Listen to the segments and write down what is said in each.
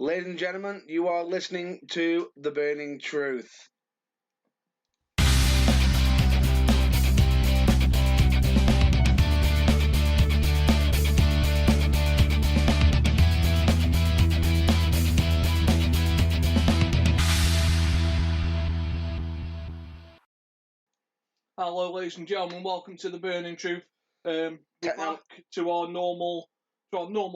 Ladies and gentlemen, you are listening to The Burning Truth. Hello, ladies and gentlemen. Welcome to The Burning Truth. We're back to our normal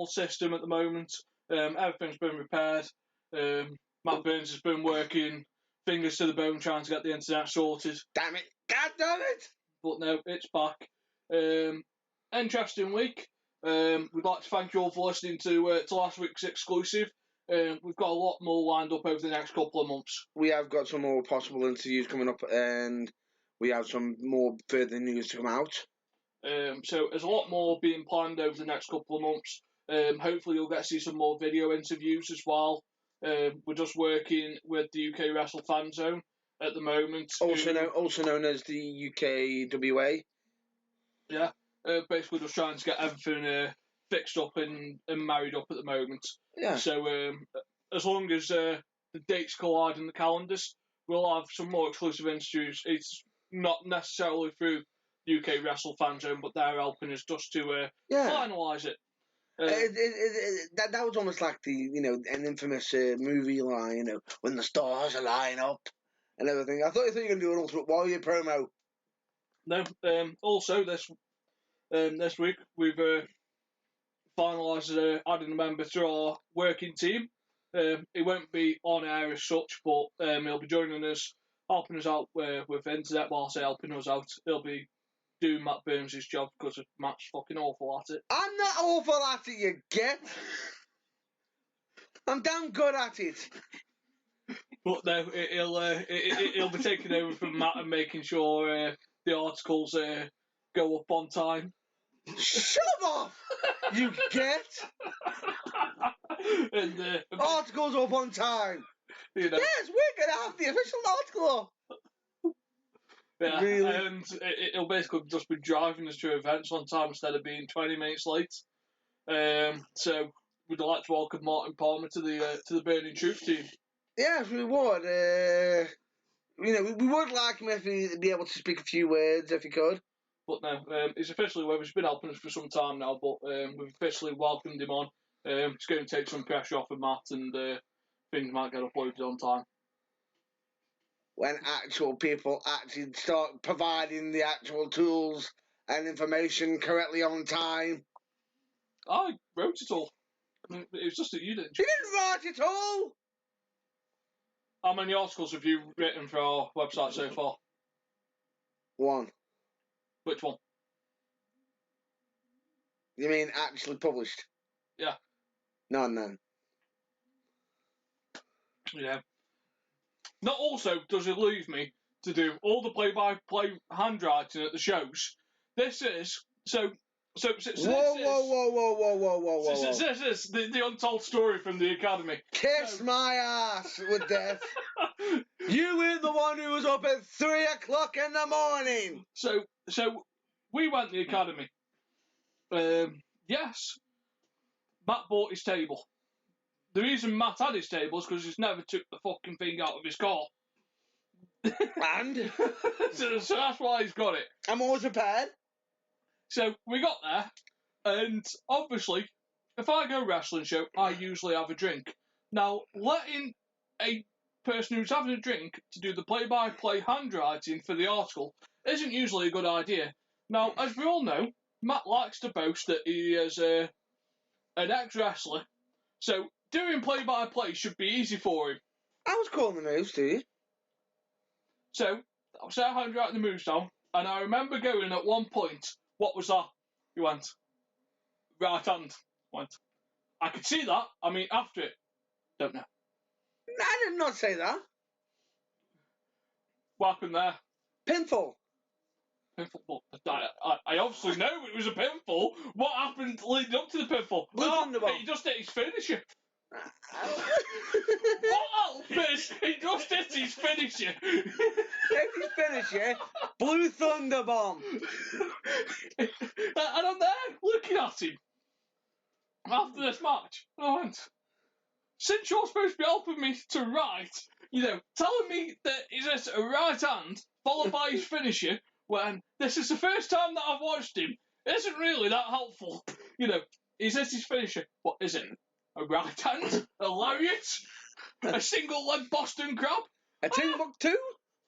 system at the moment. Everything's been repaired. Matt Burns has been working fingers to the bone trying to get the internet sorted. Damn it! God damn it! But no, it's back. Interesting week. We'd like to thank you all for listening to last week's exclusive. We've got a lot more lined up over the next couple of months. We have got some more possible interviews coming up, and we have some more further news to come out. So there's a lot more being planned over the next couple of months. Hopefully you'll get to see some more video interviews as well. We're just working with the UK Wrestle Fan Zone at the moment. Also known as the UKWA. Yeah, basically just trying to get everything fixed up and married up at the moment. Yeah. So as long as the dates collide in the calendars, we'll have some more exclusive interviews. It's not necessarily through UK Wrestle Fan Zone, but they're helping us just to finalise it. That was almost like an infamous movie line, when the stars align up and everything. I thought you were going to do an Ultimate Warrior promo. No. Also, this week we've finalised adding a member to our working team. It won't be on air as such, but he'll be joining us, helping us out with internet. While I say helping us out, he'll be doing Matt Burns' job because Matt's fucking awful at it. I'm not awful at it, you get. I'm damn good at it. But no, he'll be taking over from Matt and making sure the articles go up on time. Shut off, you get. And articles up on time. Yes, we're gonna have the official article up. Yeah, really? And it'll basically just be driving us to events on time instead of being 20 minutes late. So we'd like to welcome Martin Palmer to the Burning Truth team. Yes, we would. We would like him if he'd be able to speak a few words if he could. But no, he's officially he's been helping us for some time now, but we've officially welcomed him on. It's going to take some pressure off of Matt, and things might get uploaded on time. When actual people actually start providing the actual tools and information correctly on time. I wrote it all. It was just that you didn't. You didn't write it all! How many articles have you written for our website so far? One. Which one? You mean actually published? Yeah. None then. Yeah. Not also does it leave me to do all the play-by-play handwriting at the shows. This is Whoa! This is the untold story from the academy. Kiss my ass with death. You were the one who was up at 3 o'clock in the morning. So we went to the academy. Yes, Matt bought his table. The reason Matt had his table is because he's never took the fucking thing out of his car. And? so that's why he's got it. I'm always prepared. So we got there, and obviously, if I go wrestling show, I usually have a drink. Now, letting a person who's having a drink to do the play-by-play handwriting for the article isn't usually a good idea. Now, as we all know, Matt likes to boast that he is an ex-wrestler, so doing play-by-play should be easy for him. I was calling the moves, dude. So, I was there handwriting the moves down, and I remember going at one point, what was that? He went, right hand. Went, I could see that. I mean, after it. Don't know. I did not say that. What happened there? Pinfall. Pinfall. I obviously know it was a pinfall. What happened leading up to the pinfall? He just hit his finisher. What else? He just hit his finisher. Hit his finisher. Blue Thunder Bomb. And I'm there looking at him after this match. And I went, since you're supposed to be helping me to write, telling me that he's at a right hand, followed by his finisher, when this is the first time that I've watched him, isn't really that helpful. He's at his finisher. What is it? A right hand? A lariat? A single leg Boston Crab? A Timbuktu?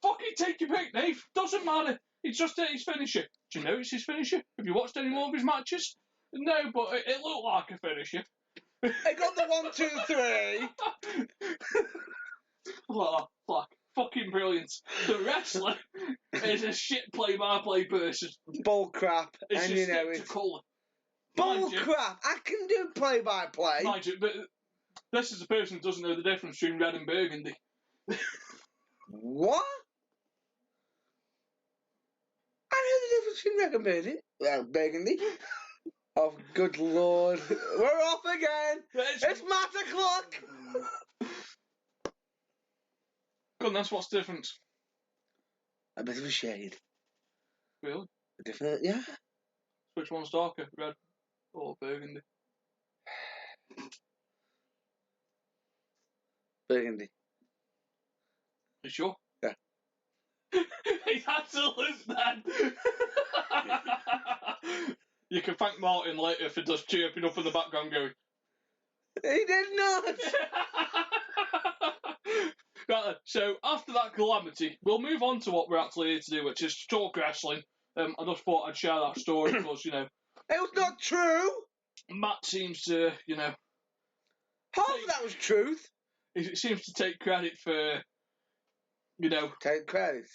Fucking take your pick, Dave. Doesn't matter. He's just at his finisher. Do you know it's his finisher? Have you watched any more of his matches? No, but it looked like a finisher. I got the 1, 2, 3. Oh, fuck. Fucking brilliant. The wrestler is a shit play-by-play person. Bull crap. It's And just you know stick it. to colour. Bull crap. I can do play-by-play. Mind you, but this is a person who doesn't know the difference between red and burgundy. What? I know the difference between red and burgundy. Well, burgundy. Oh, good lord. We're off again. It's math o'clock. Goodness, what's the difference? A bit of a shade. Really? A different, yeah. Which one's darker, red or burgundy? Burgundy. You sure? Yeah. He's absolute then. You can thank Martin later for just chirping up in the background going, He did not. Right then, so after that calamity, we'll move on to what we're actually here to do, which is talk wrestling. I just thought I'd share that story because, It was not true. Matt seems to, Half of that was truth. he seems to take credit for, Take credit.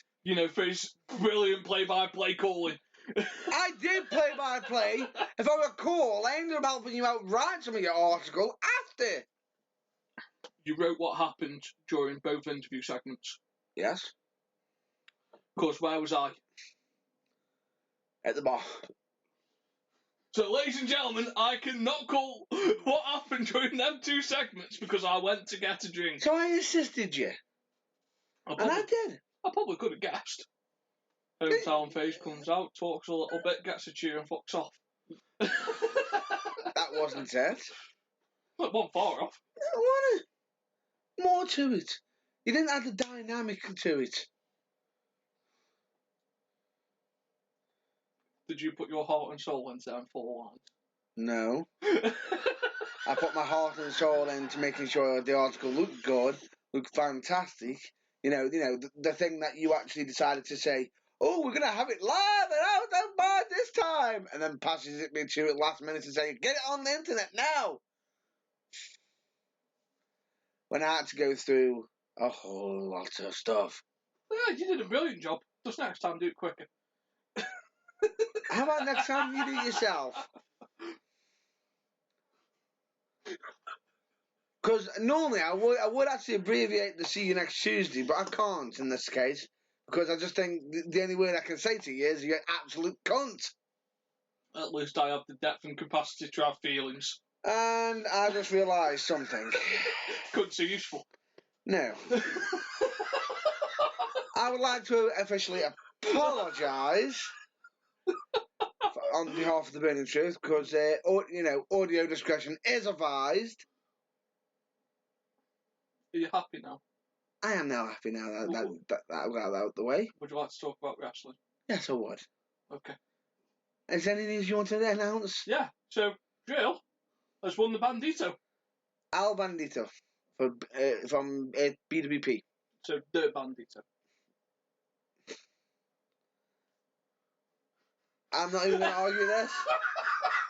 For his brilliant play-by-play calling. I did play-by-play. If I recall, I ended up helping you out write some of your article after. You wrote what happened during both interview segments. Yes. Of course, where was I? At the bar. So, ladies and gentlemen, I cannot call what happened during them 2 segments because I went to get a drink. So I assisted you. And I did. I probably could have guessed. Hometown face comes out, talks a little bit, gets a cheer and fucks off. That wasn't it. It wasn't far off. I wanted more to it. You didn't add the dynamic to it. Did you put your heart and soul into them 4 lines? No. I put my heart and soul into making sure the article looked good, looked fantastic. The thing that you actually decided to say, oh, we're going to have it live and out of by this time. And then passes it me to at last minute and saying, get it on the internet now. When I had to go through a whole lot of stuff. Yeah, you did a brilliant job. Just next time, do it quicker. How about next time you do it yourself? Because normally I would actually abbreviate the see you next Tuesday, but I can't in this case. Because I just think the only word I can say to you is you're an absolute cunt. At least I have the depth and capacity to have feelings. And I just realised something. Couldn't so useful. No. I would like to officially apologise on behalf of the Burning Truth, because audio discretion is advised. Are you happy now? I am now happy now that got out the way. Would you like to talk about wrestling? Yes, I would. Okay. Is there any news you want to announce? Yeah, so Drill has won the Bandito. Al Bandito from BWP. So the Bandito. I'm not even going to argue this.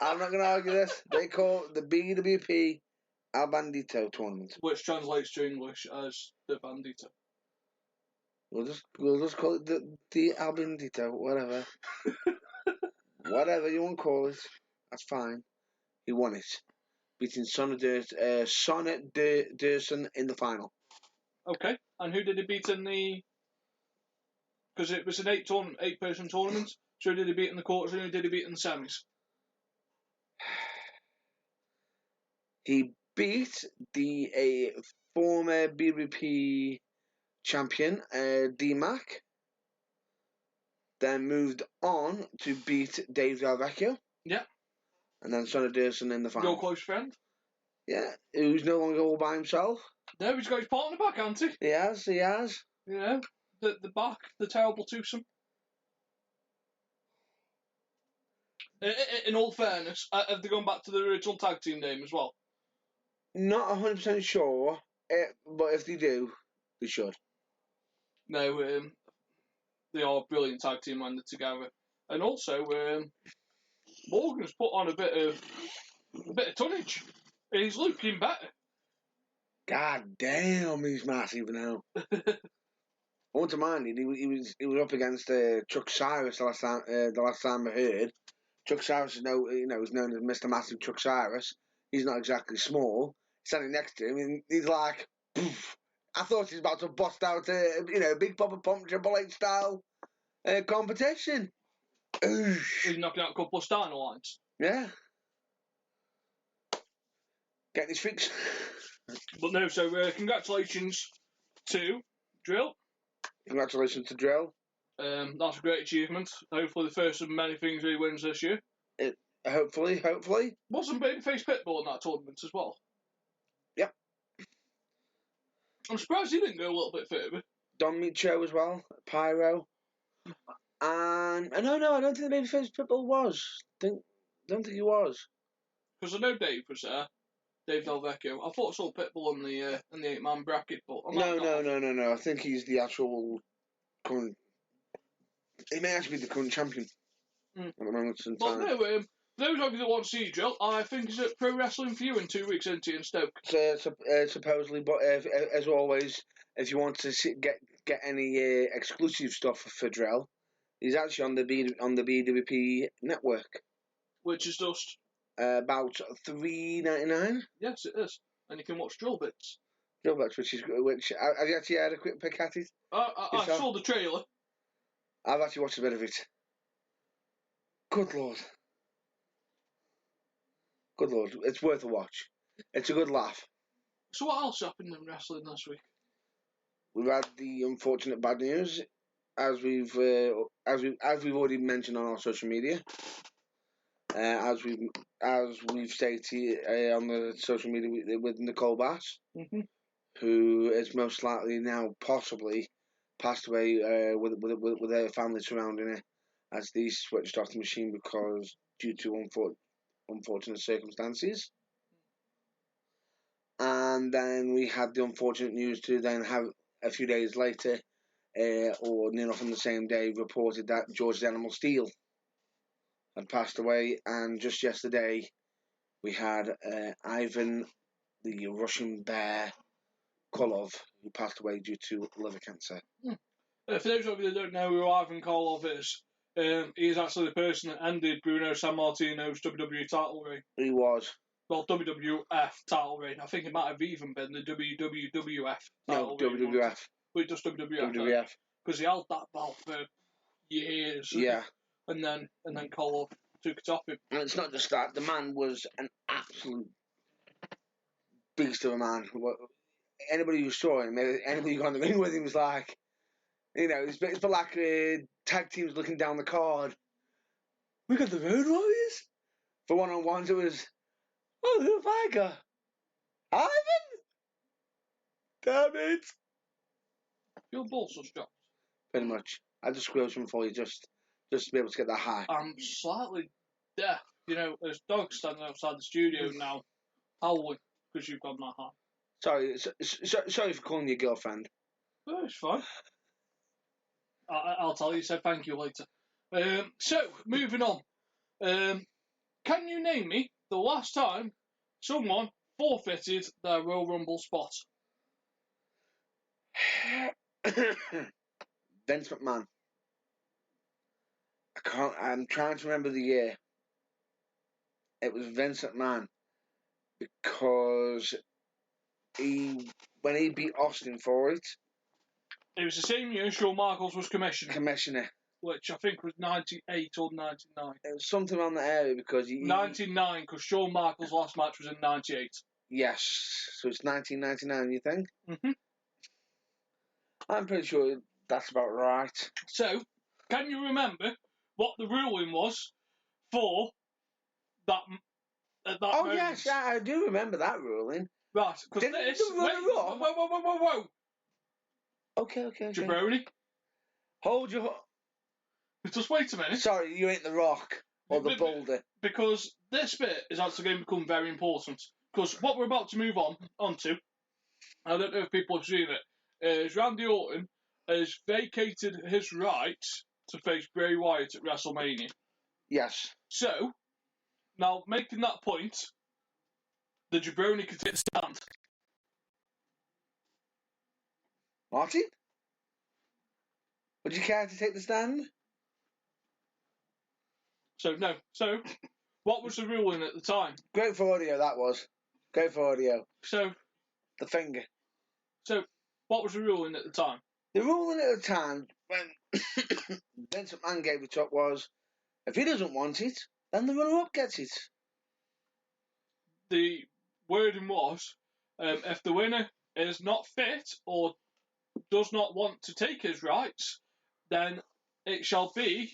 I'm not going to argue this. They call it the BWP Al Bandito tournament. Which translates to English as the Bandito. We'll just call it the Al Bandito, whatever. Whatever you want to call it. That's fine. He won it. Beating Sonnet Durson in the final. Okay, and who did he beat in the... Because it was an 8-person tournament, so who did he beat in the quarters and who did he beat in the semis? He beat the former BWP champion, D-Mac. Then moved on to beat Dave Del Vecchio. Yeah. And then Sonnet Durson in the final. Your close friend? Yeah, who's no longer all by himself. No, he's got his partner back, hasn't he? He has. You know, the back, the terrible twosome. In all fairness, have they gone back to the original tag team name as well? Not 100% sure, but if they do, they should. No, they are a brilliant tag team when they're together. And also, Morgan's put on a bit of tonnage. He's looking better. God damn, he's massive now. I want to mind it. He was up against Chuck Cyrus the last time I heard. Chuck Cyrus is is known as Mr. Massive Chuck Cyrus. He's not exactly small. Standing next to him, and he's like, poof. I thought he was about to bust out a Big Papa Pump Triple H style competition. Oosh. He's knocking out a couple of starting lines. Yeah. Getting his fix. But no, so congratulations to Drill. Congratulations to Drill. That's a great achievement. Hopefully the first of many things he wins this year. Hopefully. Wasn't Babyface Pitbull in that tournament as well? Yep. I'm surprised he didn't go a little bit further. Don Micho as well. Pyro. And no, I don't think the Babyface Pitbull was. Don't think he was. Because I know Dave was there. Dave Delvecchio. I thought I saw Pitbull in the 8-man bracket, but No. I think he's the actual current. He may actually be the current champion at the moment in time. But no, those of you that want to see Drill, I think he's at Pro Wrestling for You in 2 weeks in Stoke. Supposedly, but as always, if you want to get any exclusive stuff for Drill, he's actually on the BWP network, which is just about $3.99. Yes, it is, and you can watch Drill Bits. Drill Bits, which have you actually had a quick pick at it? I saw the trailer. I've actually watched a bit of it. Good lord, it's worth a watch. It's a good laugh. So what else happened in wrestling this week? We've had the unfortunate bad news, as we've already mentioned on our social media. As we've stated on the social media with Nicole Bass, who is most likely now possibly passed away with her family surrounding her, as they switched off the machine because due to unfortunate circumstances. And then we had the unfortunate news to then have a few days later, or near enough on the same day, reported that George the Animal Steel had passed away. And just yesterday, we had Ivan, the Russian Bear Koloff, who passed away due to liver cancer. For those of you that don't know who Ivan Koloff is, he is actually the person that ended Bruno Sammartino's WWE title reign. He was. Well, WWF title reign. I think it might have even been the WWF title reign. No, WWF. But just WWF. WWF. Because he held that belt for years. Yeah. And then Koloff took it off him. And it's not just that. The man was an absolute beast of a man. Anybody who saw him, anybody who got in the ring with him was like, it's a bit like tag teams looking down the card. We got the Road Warriors. For one-on-ones, it was, oh, who have I got? Ivan? Damn it. Your balls are dropped. Pretty much. I just squealed some for you just to be able to get that high. I'm slightly deaf. There's dogs standing outside the studio now, howling because you've gone that high. Sorry for calling your girlfriend. Oh, it's fine. I'll tell you, so thank you later. So, moving on. Can you name me the last time someone forfeited their Royal Rumble spot? Vince McMahon. I'm trying to remember the year. It was Vince McMahon, because when he beat Austin for it. It was the same year Shawn Michaels was commissioner. Which I think was 98 or 99. It was something around the area because 99, because Shawn Michaels' last match was in 98. Yes, so it's 1999, you think? Mm-hmm. I'm pretty sure that's about right. So, can you remember what the ruling was for that at that Oh, moment. yes, I do remember that ruling. Right, because Didn't this... the runner-up- Whoa. Okay. Jabroni, Hold your... just wait a minute. Sorry, you ain't the rock or the boulder. Because this bit is actually going to become very important. Because what we're about to move on to, I don't know if people have seen it, is Randy Orton has vacated his right to face Bray Wyatt at WrestleMania. Yes. So, now making that point, the Jabroni can take a stand. Martin? Would you care to take the stand? So, no. So, what was the ruling at the time? Great for audio, that was. Great for audio. So, The finger. what was the ruling at the time? The ruling at the time, when Vince McMahon gave it up, was if he doesn't want it, then the runner-up gets it. The wording was, if the winner is not fit or does not want to take his rights, then it shall be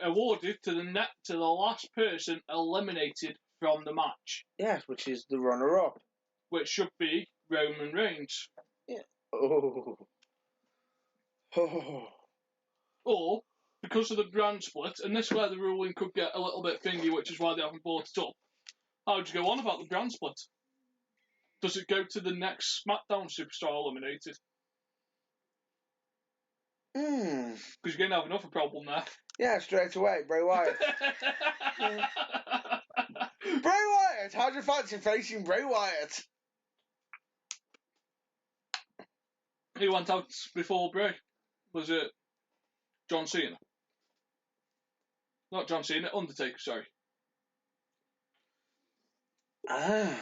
awarded to the last person eliminated from the match, Yes, which is the runner-up. which should be Roman Reigns. Yeah. Oh. Or, because of the brand split, and this is where the ruling could get a little bit thingy, which is why they haven't brought it up. How would you go on about the brand split? Does it go to the next SmackDown superstar eliminated? Because you're going to have another problem there. Yeah, straight away, Bray Wyatt. Bray Wyatt! How'd you fancy facing Bray Wyatt? Who went out before Bray? Was it John Cena? Not John Cena, Undertaker, sorry. I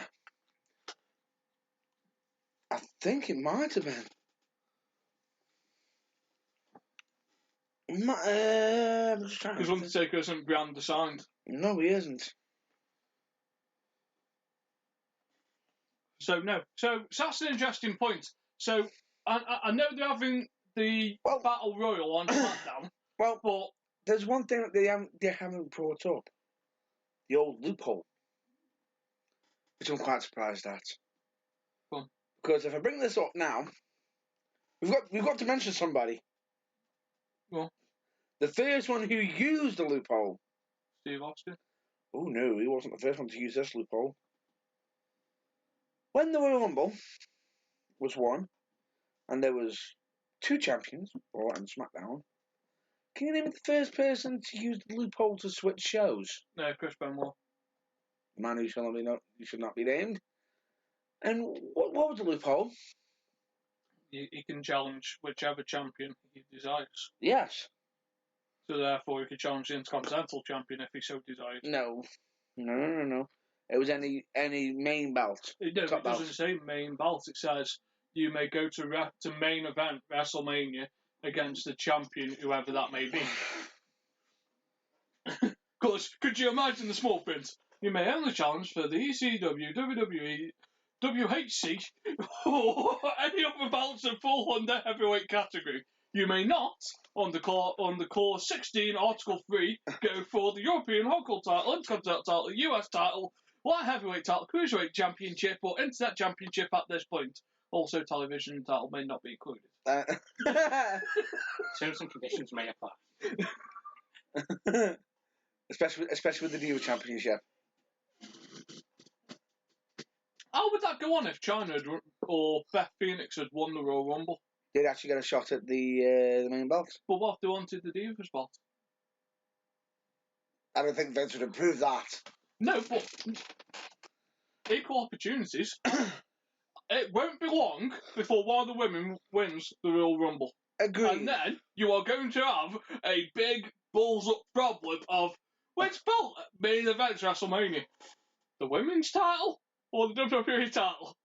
think it might have been. I'm just trying Because to think. Undertaker isn't brand assigned. No, he isn't. So, no. So that's an interesting point. So, I know they're having the Battle Royal on SmackDown. Well, but there's one thing that they haven't brought up. The old loophole. Which I'm quite surprised at. Go on. Because if I bring this up now, we've got to mention somebody. Well, the first one who used the loophole. Steve Austin. Oh no, he wasn't the first one to use this loophole. When the Royal Rumble was won, and there was 2 champions, Raw and SmackDown, can you name the first person to use the loophole to switch shows? No, Chris Benoit. The man who should not be named. And what was the loophole? He can challenge whichever champion he desires. Yes. So therefore, he could challenge the Intercontinental Champion if he so desires. No. It was any main belt. It doesn't say main belt. It says you may go to main event WrestleMania against the champion, whoever that may be. Because could you imagine the small print? You may only challenge for the ECW, WWE, WHC, or any other belts that fall under heavyweight category. You may not, on the clause 16, Article 3, go for the European Hardcore title, Intercontinental title, US title, light heavyweight title, cruiserweight championship, or internet championship at this point. Also, television title may not be included. Terms and conditions may apply. especially with the Diva Championship. How would that go on if China or Beth Phoenix had won the Royal Rumble? They'd actually get a shot at the main belt. But what if they wanted the Divas belt? I don't think Vince would approve that. No, but equal opportunities. It won't be long before one of the women wins the Royal Rumble. Agreed. And then you are going to have a big balls up problem of which belt main event WrestleMania? The women's title or the WWE title?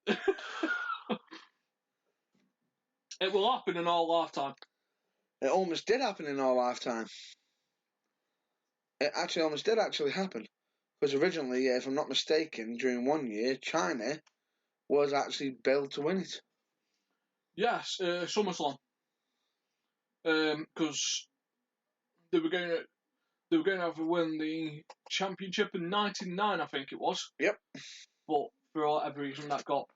It will happen in our lifetime. It almost did happen in our lifetime. It actually almost did happen. Because originally, if I'm not mistaken, during one year, China was actually billed to win it. Yes, SummerSlam. Because they were going to... they were going to have to win the championship in '99, I think it was. Yep. But for whatever reason, that got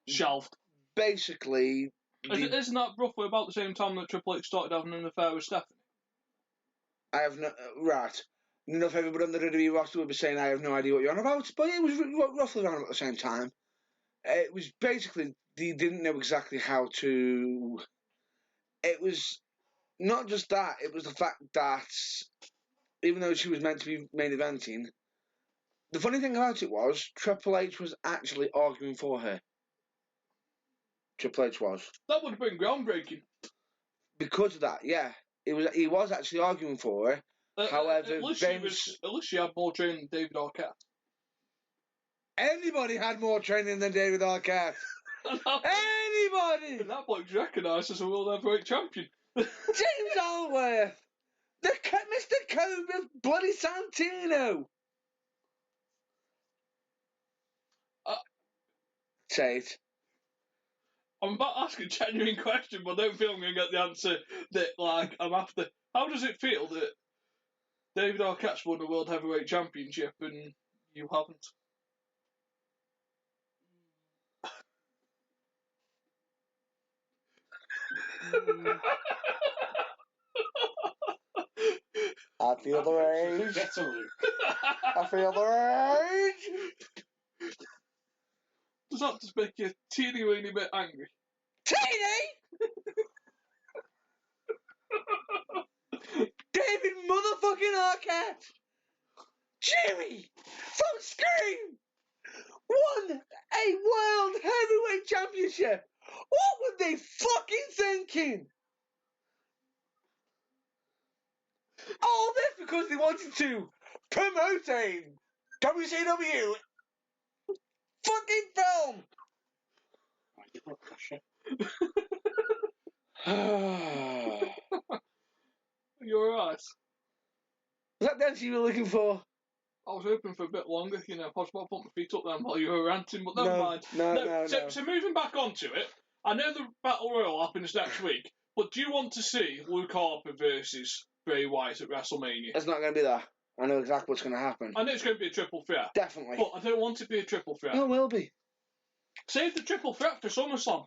shelved. Basically, Isn't that roughly about the same time that Triple H started having an affair with Stephanie? I have no right. Enough everybody on the WWE roster would be saying I have no idea what you're on about, but it was roughly around at the same time. It was basically they didn't know exactly how to. It was not just that; it was the fact that even though she was meant to be main eventing, the funny thing about it was Triple H was actually arguing for her. Triple H was. That would have been groundbreaking. Because of that, yeah. He was actually arguing for her. However, at least Vince... she had more training than David Arquette. Anybody had more training than David Arquette. Anybody! And that bloke's recognised as a world heavyweight champion. James Ellsworth! Mr. Cobra bloody Santino! Say it. I'm about to ask a genuine question, but I don't feel I'm going to get the answer that, I'm after. How does it feel that David Arquette's won the World Heavyweight Championship and you haven't? I feel the rage. I feel the rage. Does that just make you teeny weeny bit angry? Teeny! David motherfucking Arquette! Jimmy from Scream won a World Heavyweight Championship! What were they fucking thinking? All this because they wanted to promote a WCW fucking film! You're alright. Was that the answer you were looking for? I was hoping for a bit longer, possible put my feet up then while you were ranting, but never mind. No. So moving back onto it, I know the Battle Royal happens next week, but do you want to see Luke Harper versus Bray Wyatt at WrestleMania? It's not going to be that. I know exactly what's going to happen. I know it's going to be a triple threat. Definitely. But I don't want it to be a triple threat. No, it will be. Save the triple threat for SummerSlam.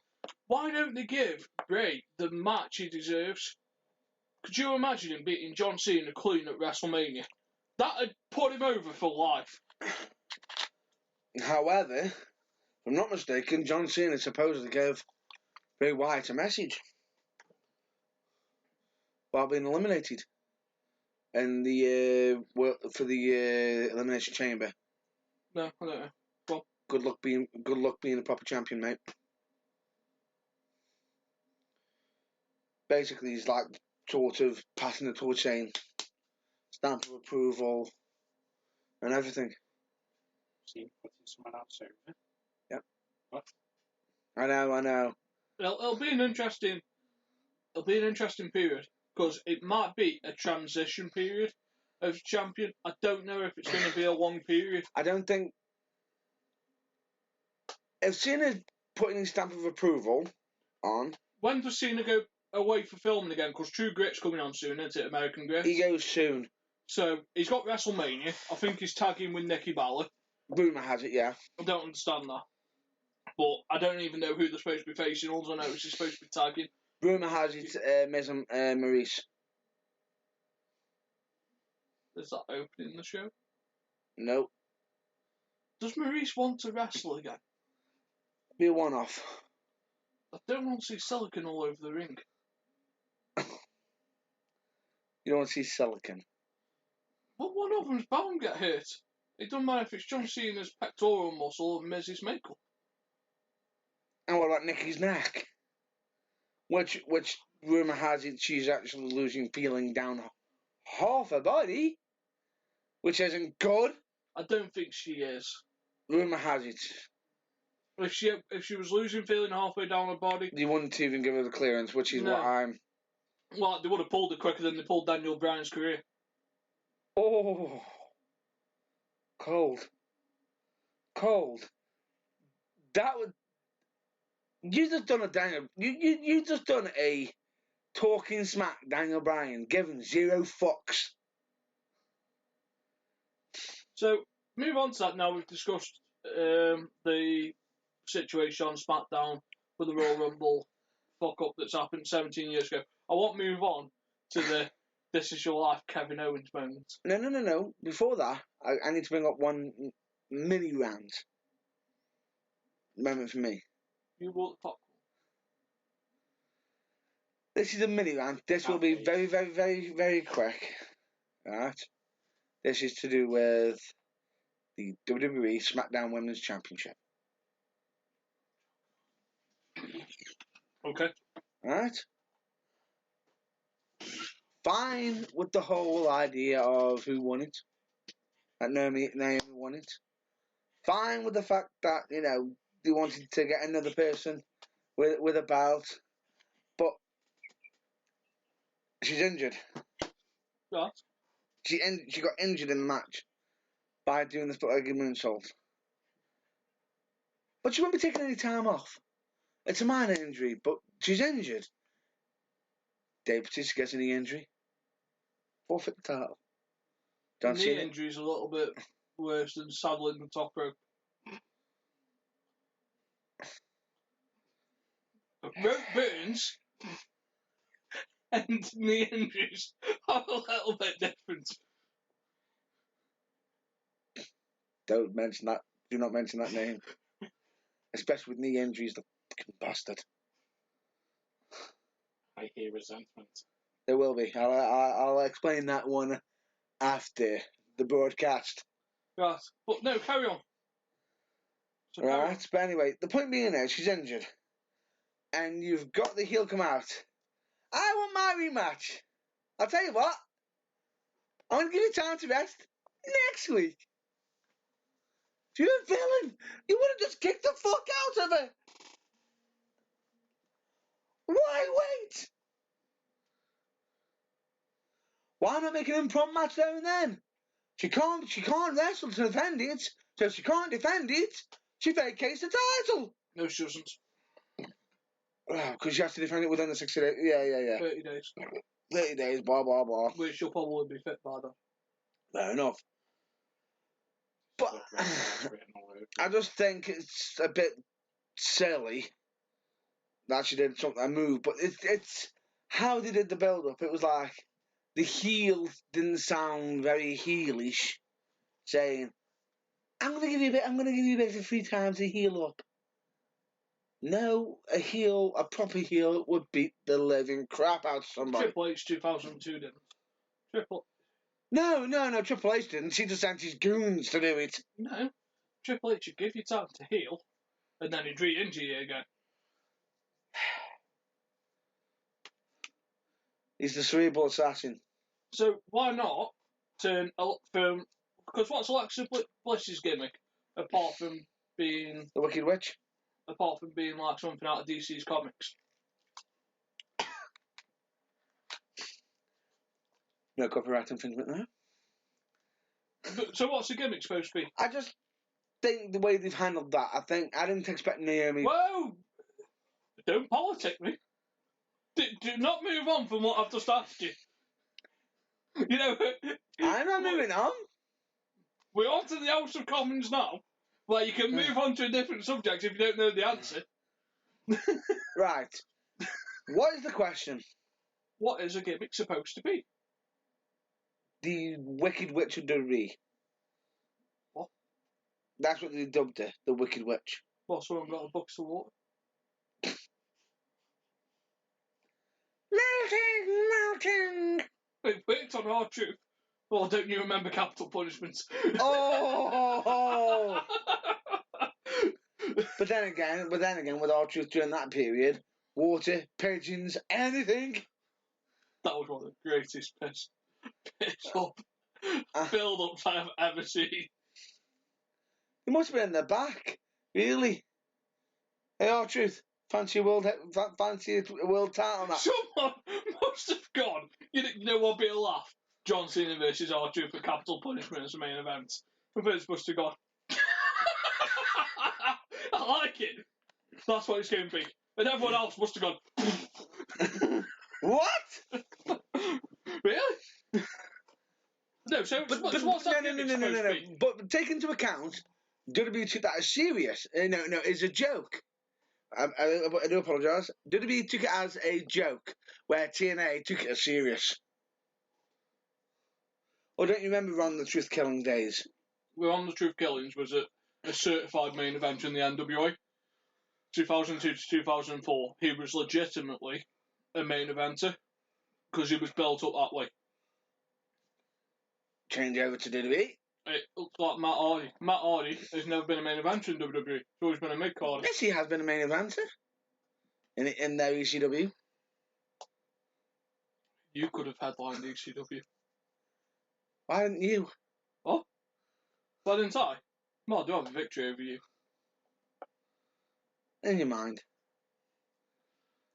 Why don't they give Bray the match he deserves? Could you imagine him beating John Cena clean at WrestleMania? That'd put him over for life. However, if I'm not mistaken, John Cena supposedly gave Bray Wyatt a message while being eliminated in the for the Elimination Chamber. No, I don't know. Well, good luck being a proper champion, mate. Basically, he's like sort of passing the torch, saying stamp of approval and everything. See, putting someone else over. Yep. What? I know. It'll be an interesting period because it might be a transition period of champion. I don't know if it's going to be a long period. I don't think if Cena putting his stamp of approval on. When does Cena go away for filming again? Because True Grit's coming on soon, isn't it? American Grit. He goes soon. So he's got WrestleMania. I think he's tagging with Nikki Bella. Rumour has it, yeah. I don't understand that. But I don't even know who they're supposed to be facing. All I know is he's supposed to be tagging. Rumour has it, Miz and Maurice. Is that opening the show? No. Does Maurice want to wrestle again? Be a one-off. I don't want to see silicon all over the ring. You don't want to see silicon. Well, one of them's bound to get hurt. It doesn't matter if it's John Cena's pectoral muscle or Miz's Michael. And what about Nikki's neck? Which rumour has it she's actually losing feeling down half her body, which isn't good. I don't think she is. Rumour has it. If she was losing feeling halfway down her body, they wouldn't even give her the clearance, which is what I'm. Well, they would have pulled it quicker than they pulled Daniel Bryan's career. Oh, cold. That would. You just done a Daniel. You just done a talking smack Daniel Bryan, giving 0 fucks. So, move on to that now. We've discussed the situation on SmackDown with the Royal Rumble fuck up that's happened 17 years ago. I want to move on to the This Is Your Life Kevin Owens moment. No. Before that, I need to bring up one mini rant moment for me. You brought the popcorn. This is a mini rant. This will be very, very, very, very quick. Right? This is to do with the WWE SmackDown Women's Championship. Okay. Right? Fine with the whole idea of who won it. That Naomi won it. Fine with the fact that, you know, they wanted to get another person with a belt. But she's injured. Right. She got injured in the match by doing the split-legged moonsault. But she won't be taking any time off. It's a minor injury, but she's injured. Dave Bautista gets a knee injury. Forfeit the title. The knee injury's a little bit worse than saddling the top rope. Rope burns and knee injuries are a little bit different. Don't mention that. Do not mention that name. Especially with knee injuries, the fucking bastard. I hear resentment. There will be. I'll explain that one after the broadcast. Right. But no, carry on. So carry on. Right. But anyway, the point being is she's injured. And you've got the heel come out. I want my rematch. I'll tell you what. I'm going to give you time to rest next week. If you're a villain, you would have just kicked the fuck out of her. Why wait? Why not make an impromptu match there and then? She can't wrestle to defend it, so if she can't defend it, she vacates the title. No, she doesn't. Oh, because she has to defend it within the 60 days. Yeah. 30 days. 30 days, blah, blah, blah. Which she'll probably be fit by then. Fair enough. But I just think it's a bit silly that she did something, a move. But it's how they did the build-up. It was like the heel didn't sound very heelish, saying, I'm going to give you a bit of free time to heal up. No, a proper heel would beat the living crap out of somebody. Triple H 2002 didn't. No, Triple H didn't. She just sent his goons to do it. No. Triple H would give you time to heal, and then he'd re-injure you again. He's the cerebral assassin. So why not turn from... Because what's Alexa Bliss's gimmick, apart from being... The Wicked Witch? Apart from being like something out of DC's comics. No copyright infringement there. So what's the gimmick supposed to be? I just think the way they've handled that, I didn't expect Naomi... Whoa! Don't politic me. Do not move on from what I've just asked you. You know... I'm not moving on. We're on to the House of Commons now, where you can move on to a different subject if you don't know the answer. Right. What is the question? What is a gimmick supposed to be? The Wicked Witch of WWE. What? That's what they dubbed her, the Wicked Witch. Well, someone got a bucket of water. Melting! It worked on our truth. Well, don't you remember Capital Punishment? Oh! But then again, with our truth during that period, water, pigeons, anything. That was one of the greatest piss up, build-ups I've ever seen. It must have been in the back, really. Hey, our truth. Fancy a world title on that. Someone must have gone. You know what'd be a laugh? John Cena versus R-Truth for Capital Punishment as the main event. The first must have gone. I like it. That's what it's going to be. And everyone else must have gone. What? Really? No, so it's what's that gimmick supposed to be? But take into account, WWE took that as serious. No, it's a joke. I do apologise. WWE took it as a joke, where TNA took it as serious. Or don't you remember on the Truth Killing days? We're on the Truth Killings was a certified main event in the NWA. 2002 to 2004, he was legitimately a main eventer because he was built up that way. Change over to WWE. It looks like Matt Hardy. Matt Hardy has never been a main eventer in WWE. He's always been a mid-carder. Yes, he has been a main eventer in their ECW. You could have headlined ECW. Why didn't you? What? Why didn't I? Well, I do have a victory over you. In your mind.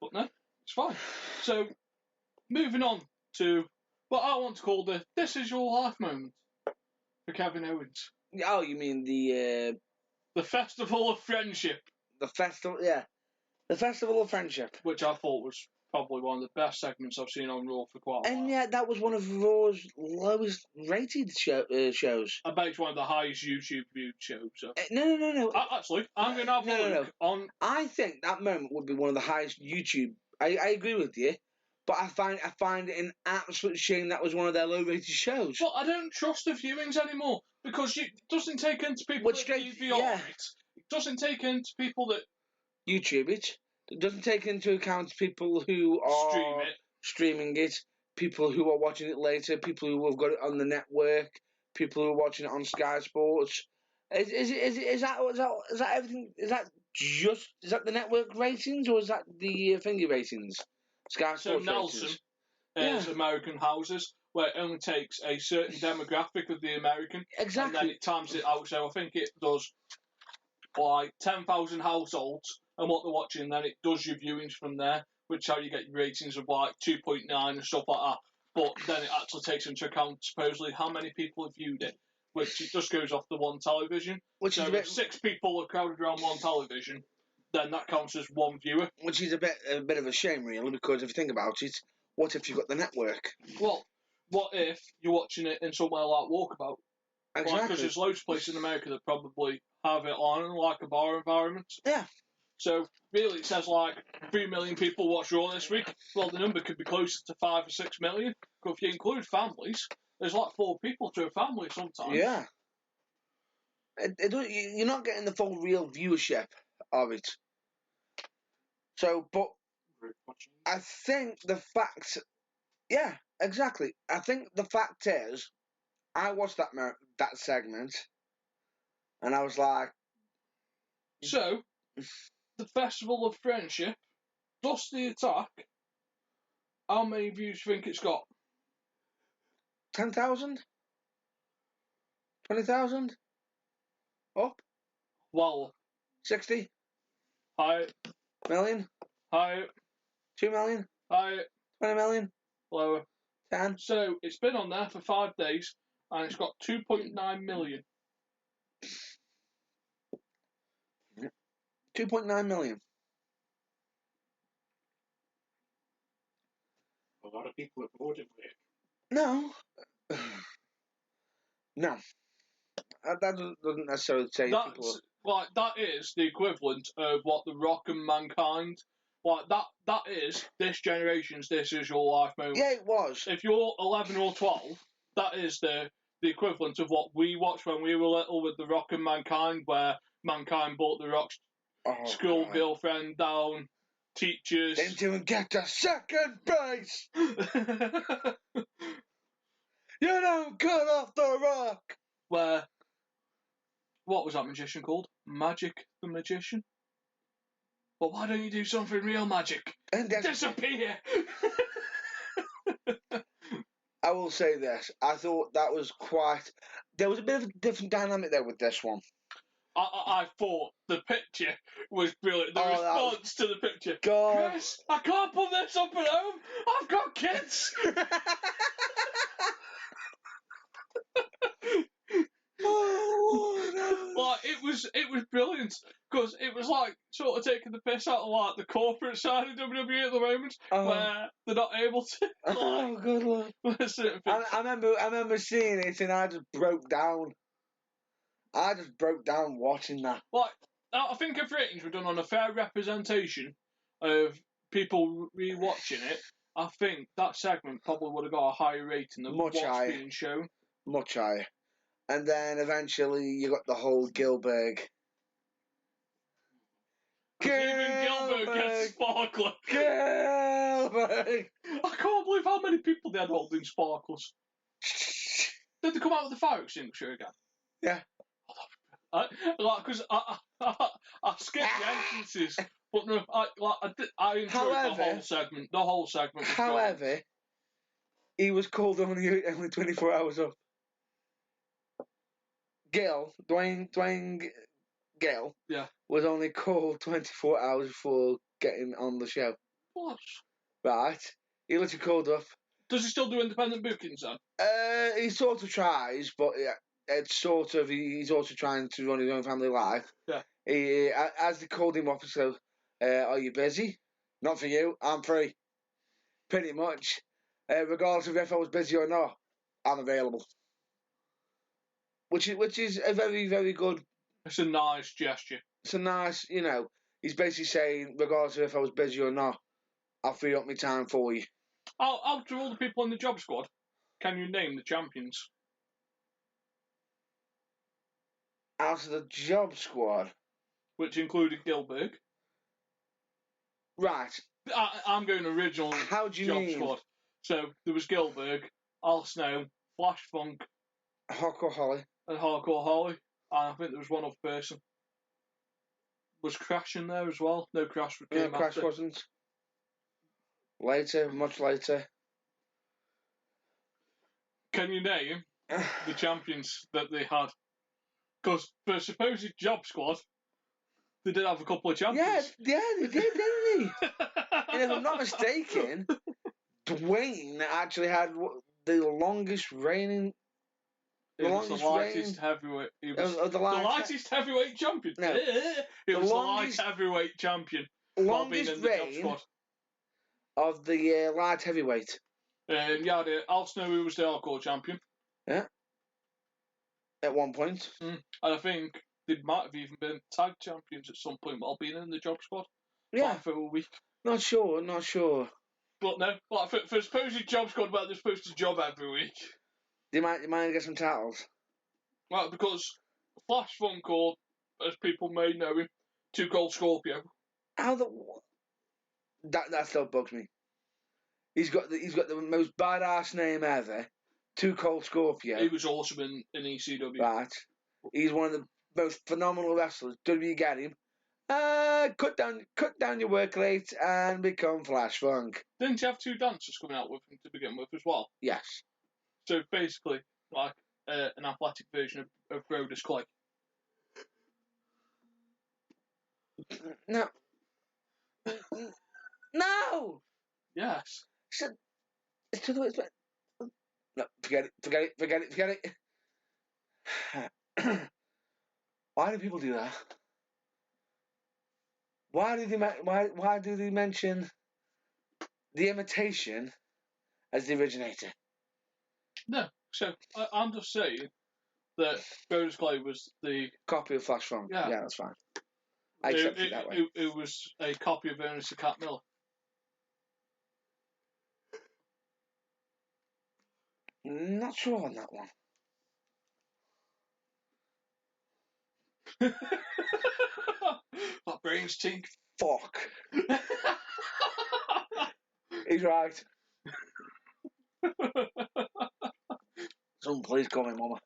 But no, it's fine. So, moving on to what I want to call the This Is Your Life moment for Kevin Owens. Oh, you mean the Festival of Friendship. The festival, yeah. The Festival of Friendship. Which I thought was probably one of the best segments I've seen on Raw for quite a while. And yeah, that was one of Raw's lowest rated shows. I bet it's one of the highest YouTube viewed shows. So. No. Actually, I'm going to have a look on... I think that moment would be one of the highest YouTube... I agree with you, but I find it an absolute shame that was one of their low rated shows. Well, I don't trust the viewings anymore, because it doesn't take into people that DVR it. It doesn't take into people that... YouTube it. It doesn't take into account people who are streaming it, people who are watching it later, people who have got it on the network, people who are watching it on Sky Sports. Is that everything? Is that the network ratings, or is that the finger ratings? Sky Sports. So Nelson is American houses, where it only takes a certain demographic of the American, exactly, and then it times it out. So I think it does like 10,000 households and what they're watching, and then it does your viewings from there, which how you get your ratings of like 2.9 and stuff like that. But then it actually takes into account supposedly how many people have viewed it, which it just goes off the one television. Which so is if 6 people are crowded around one television, then that counts as one viewer. Which is a bit of a shame, really, because if you think about it, what if you've got the network? Well, what if you're watching it in somewhere like Walkabout? Exactly. Because there's loads of places in America that probably have it on like a bar environment. Yeah. So really, it says like 3 million people watch Raw this week. Well, the number could be closer to 5 or 6 million. But if you include families, there's like 4 people to a family sometimes. Yeah. You're not getting the full real viewership of it. So, but I think the fact, yeah, exactly. I think the fact is, I watched that segment, and I was like, so the Festival of Friendship, Dusty Attack. How many views do you think it's got? 10,000? 20,000? Up? Well, 60? high. Million? High. 2 million? High. 20 million? Lower. 10? So it's been on there for 5 days, and it's got 2.9 million. 2.9 million. A lot of people have ordered it. No. No. That doesn't necessarily say people... Like, that is the equivalent of what The Rock and Mankind... Like, that is this generation's This Is Your Life moment. Yeah, it was. If you're 11 or 12, that is the equivalent of what we watched when we were little with The Rock and Mankind, where Mankind brought The Rock's school girlfriend down, teachers... Didn't even get to second base! You don't cut off The Rock! Where... What was that magician called? Magic the Magician? Well, why don't you do something real magic? And disappear! I will say this. I thought that was quite... There was a bit of a different dynamic there with this one. I thought the picture was brilliant. The response to the picture. God. Chris, I can't put this up at home. I've got kids. Oh, no. Like, it was brilliant because it was like sort of taking the piss out of like the corporate side of WWE at the moment, where they're not able to. Oh, good lord! Certain things. I remember seeing it, and I just broke down. I just broke down watching that. Like, I think if ratings were done on a fair representation of people rewatching it, I think that segment probably would have got a higher rating than Much what's higher. being shown. Much higher. And then eventually you got the whole Gilbert. Even Gilbert gets sparkler. Gilbert! I can't believe how many people they had holding sparklers. Did they come out with the fire extinguisher again? Yeah. Because I skipped the entrances, but no, I enjoyed the whole segment. However, he was called only 24 hours up. Dwayne Gale, yeah, was only called 24 hours before getting on the show. What? Right. He literally called up. Does he still do independent bookings then? He sort of tries, but it's sort of he's also trying to run his own family life. Yeah. As they called him up and said, "Are you busy? Not for you. I'm free." Pretty much, regardless of if I was busy or not, I'm available. Which is a very, very good. It's a nice gesture. It's a nice, he's basically saying, regardless of if I was busy or not, I'll free up my time for you. Out of all the people in the job squad, can you name the champions? Out of the job squad, which included Gilbert. Right. I'm going original How do you job mean? squad. So there was Gilbert, Al Snow, Flash Funk, Hardcore Holly, and Hardcore Holly. And I think there was one other person. Was Crash in there as well? No, Crash came after. Crash wasn't. Later, much later. Can you name the champions that they had? Because for a supposed job squad, they did have a couple of champions. Yeah, they did, didn't they? And if I'm not mistaken, Dwayne actually had the longest reigning. He was the lightest heavyweight. He was the lightest heavyweight champion. No, he was the light heavyweight champion. Longest reign of the light heavyweight. Yeah, Al Snow, who was the hardcore champion. Yeah. At one point. And I think they might have even been tag champions at some point while being in the job squad. Yeah. For a week. Not sure. But no, like for a supposed job squad, where they're supposed to job every week. They might get some titles. Well, because Flash Funk, or as people may know him, Too Cold Scorpio. That still bugs me. He's got the most badass name ever. Too Cold Scorpio. He was awesome in ECW. Right. He's one of the most phenomenal wrestlers. WWE get him. Cut down your work rate and become Flash Funk. Didn't you have two dancers coming out with him to begin with as well? Yes. So basically, like an athletic version of Brodus Clay. No. No. Yes. It's to the way. No, forget it. Why do people do that? Why do they mention the imitation as the originator? No, so I'm just saying that Brodus Clay was the copy of Flash Funk. Yeah, that's fine. I accept it that way. It was a copy of Ernest the Cat Miller. Not sure on that one. My brain's tink. Fuck. He's right. Someone please call me mama.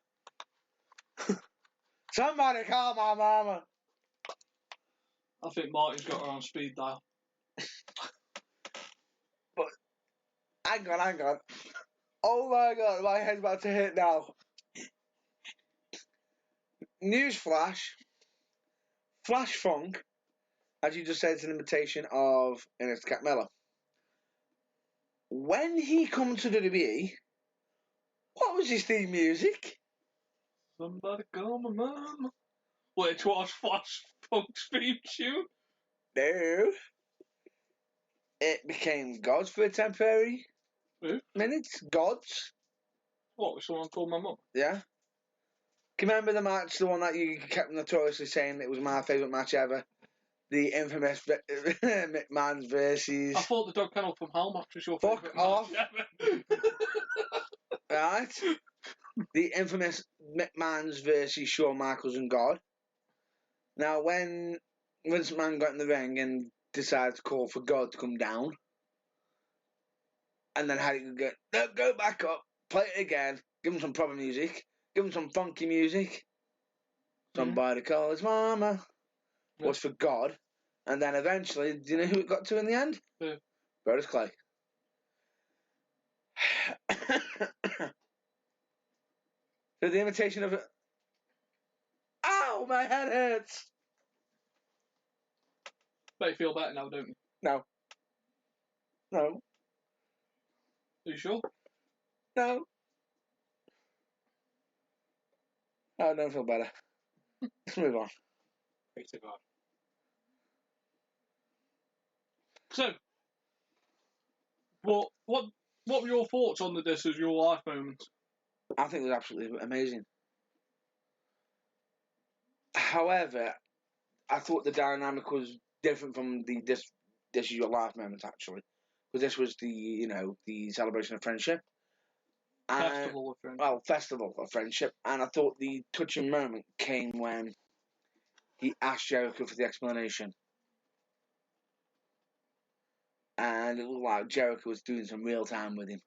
Somebody call my mama. I think Martin's got her on speed dial. But hang on. Oh my god, my head's about to hit now. Newsflash. Flash Funk, as you just said, it's an imitation of Ernest Cat Miller. When he comes to WWE, what was his theme music? Somebody call my mama. which was Flash Punk's theme tune. No. It became Gods for a temporary Who? minutes. Gods. What, was someone called my mum? Yeah. Can you remember the match, the one that you kept notoriously saying it was my favourite match ever? The infamous McMahon's versus... I thought the Dog Kennel from Hell match was your Fuck favourite off. match ever. Right? The infamous McMahon's versus Shawn Michaels and God. Now, when Vince McMahon got in the ring and decided to call for God to come down, and then had it go, no, go back up, play it again, give him some proper music, give him some funky music. Somebody call his mama. Yeah. Was for God. And then eventually, do you know who it got to in the end? Who? Brodus Clay. So the imitation of it. Ow, my head hurts. Bet you feel better now, don't you? No. Are you sure? No. I don't feel better. Let's move on. Pray to God. So, what were your thoughts on this as your life moments? I think it was absolutely amazing. However, I thought the dynamic was different from this is your life moment, actually. Because this was the celebration of friendship. Festival of Friendship. Well, festival of friendship. And I thought the touching moment came when he asked Jericho for the explanation. And it looked like Jericho was doing some real time with him.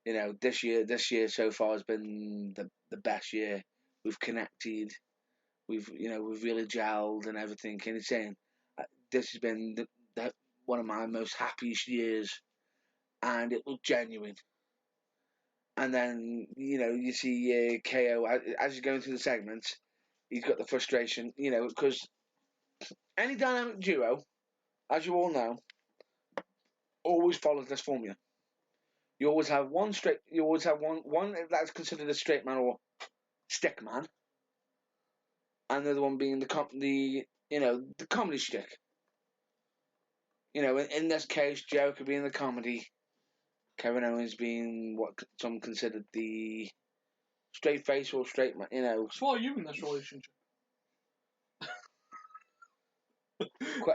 You know, this year so far has been the best year. We've connected. We've really gelled and everything. And he's saying, this has been one of my most happiest years. And it looked genuine. And then, you see KO, as he's going through the segments, he's got the frustration, because any dynamic duo, as you all know, always follows this formula. You always have one that's considered a straight man or stick man, and the other one being the comedy stick. In this case, Jericho being the comedy, Kevin Owens being what some considered the straight face or straight man. So why are you in this relationship?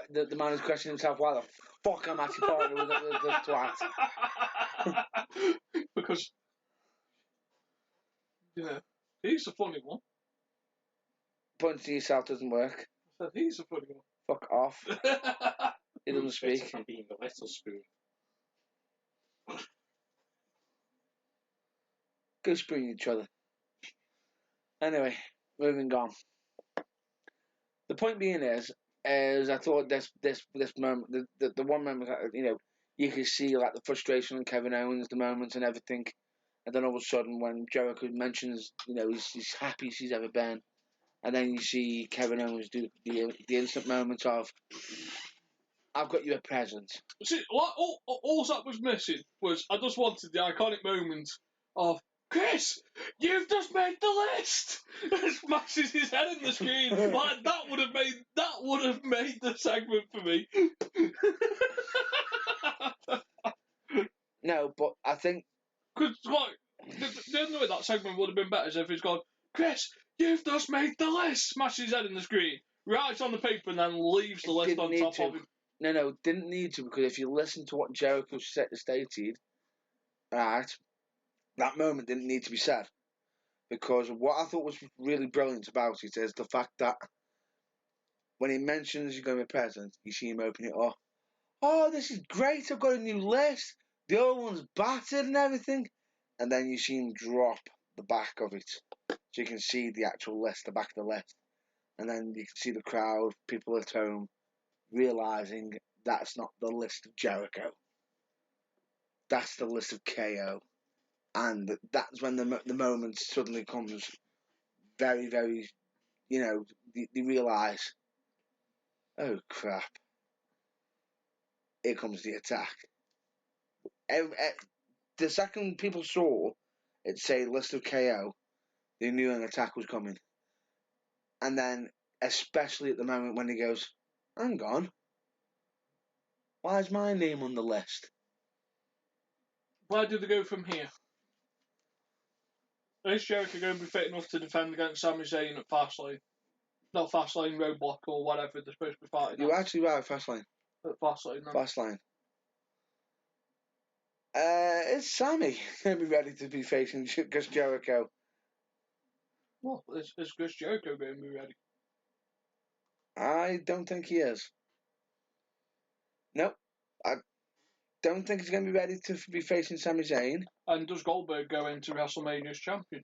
The man is questioning himself, why the fuck am I actually partnering with the twat? Because, he's the funny one. Pointing to yourself doesn't work. I said he's the funny one. Fuck off. He doesn't speak. Better being the little spoon. Go spoon each other. Anyway, moving on. The point being is I thought this moment, the one moment that, you could see like the frustration on Kevin Owens, the moments and everything, and then all of a sudden when Jericho mentions, he's happy as he's ever been, and then you see Kevin Owens do the instant moment of, I've got you a present. See, all that was missing was I just wanted the iconic moment of Chris, you've just made the list. Smashes his head in the screen. Like that would have made the segment for me. No, but I think because the only way that segment would have been better is if he's gone, Chris, you've just made the list. Smashes his head in the screen, writes on the paper, and then leaves the list on top of him. No, didn't need to, because if you listen to what Jericho stated, right, that moment didn't need to be said. Because what I thought was really brilliant about it is the fact that when he mentions you're going to be present, you see him open it up. Oh, this is great, I've got a new list. The old one's battered and everything. And then you see him drop the back of it. So you can see the actual list, the back of the list. And then you can see the crowd, people at home, realising that's not the list of Jericho. That's the list of KO. And that's when the moment suddenly comes very, very, they realise, oh crap, here comes the attack. The second people saw it say list of KO, they knew an attack was coming. And then, especially at the moment when he goes, hang on, why is my name on the list? Where do they go from here? Is Jericho going to be fit enough to defend against Sami Zayn at Fastlane? Not Fastlane, Roadblock or whatever they're supposed to be fighting You're actually right, Fastlane. at Fastlane. Then. Fastlane. Is Sammy going to be ready to be facing Chris Jericho? Well, is Chris Jericho going to be ready? I don't think he is. Nope. I don't think he's going to be ready to be facing Sami Zayn. And does Goldberg go into WrestleMania as champion?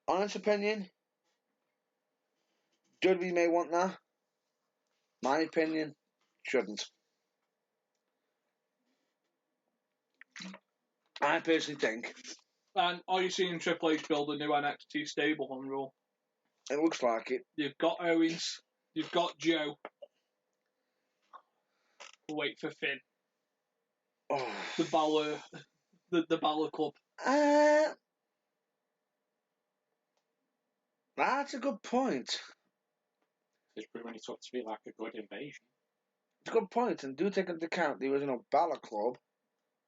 Honest opinion, WWE may want that. My opinion, shouldn't. I personally think And are you seeing Triple H build a new NXT stable on Raw? it looks like it. You've got Owens, you've got Joe. Wait for Finn. Oh. The Balor Club. That's a good point. It's pretty much thought to be like a good invasion. It's a good point, and do take into account the original Balor Club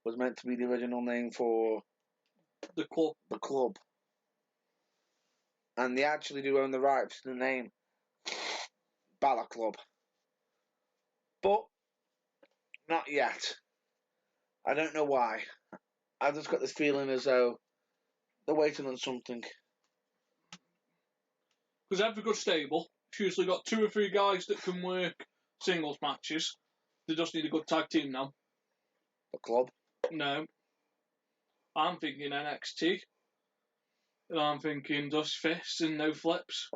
was meant to be the original name for The club. the club. And they actually do own the rights to the name Balor Club. But not yet. I don't know why. I've just got this feeling as though they're waiting on something. Because every good stable, it's usually got 2 or 3 guys that can work singles matches. They just need a good tag team now. The club. No. I'm thinking NXT. And I'm thinking Dust Fists and No Flips.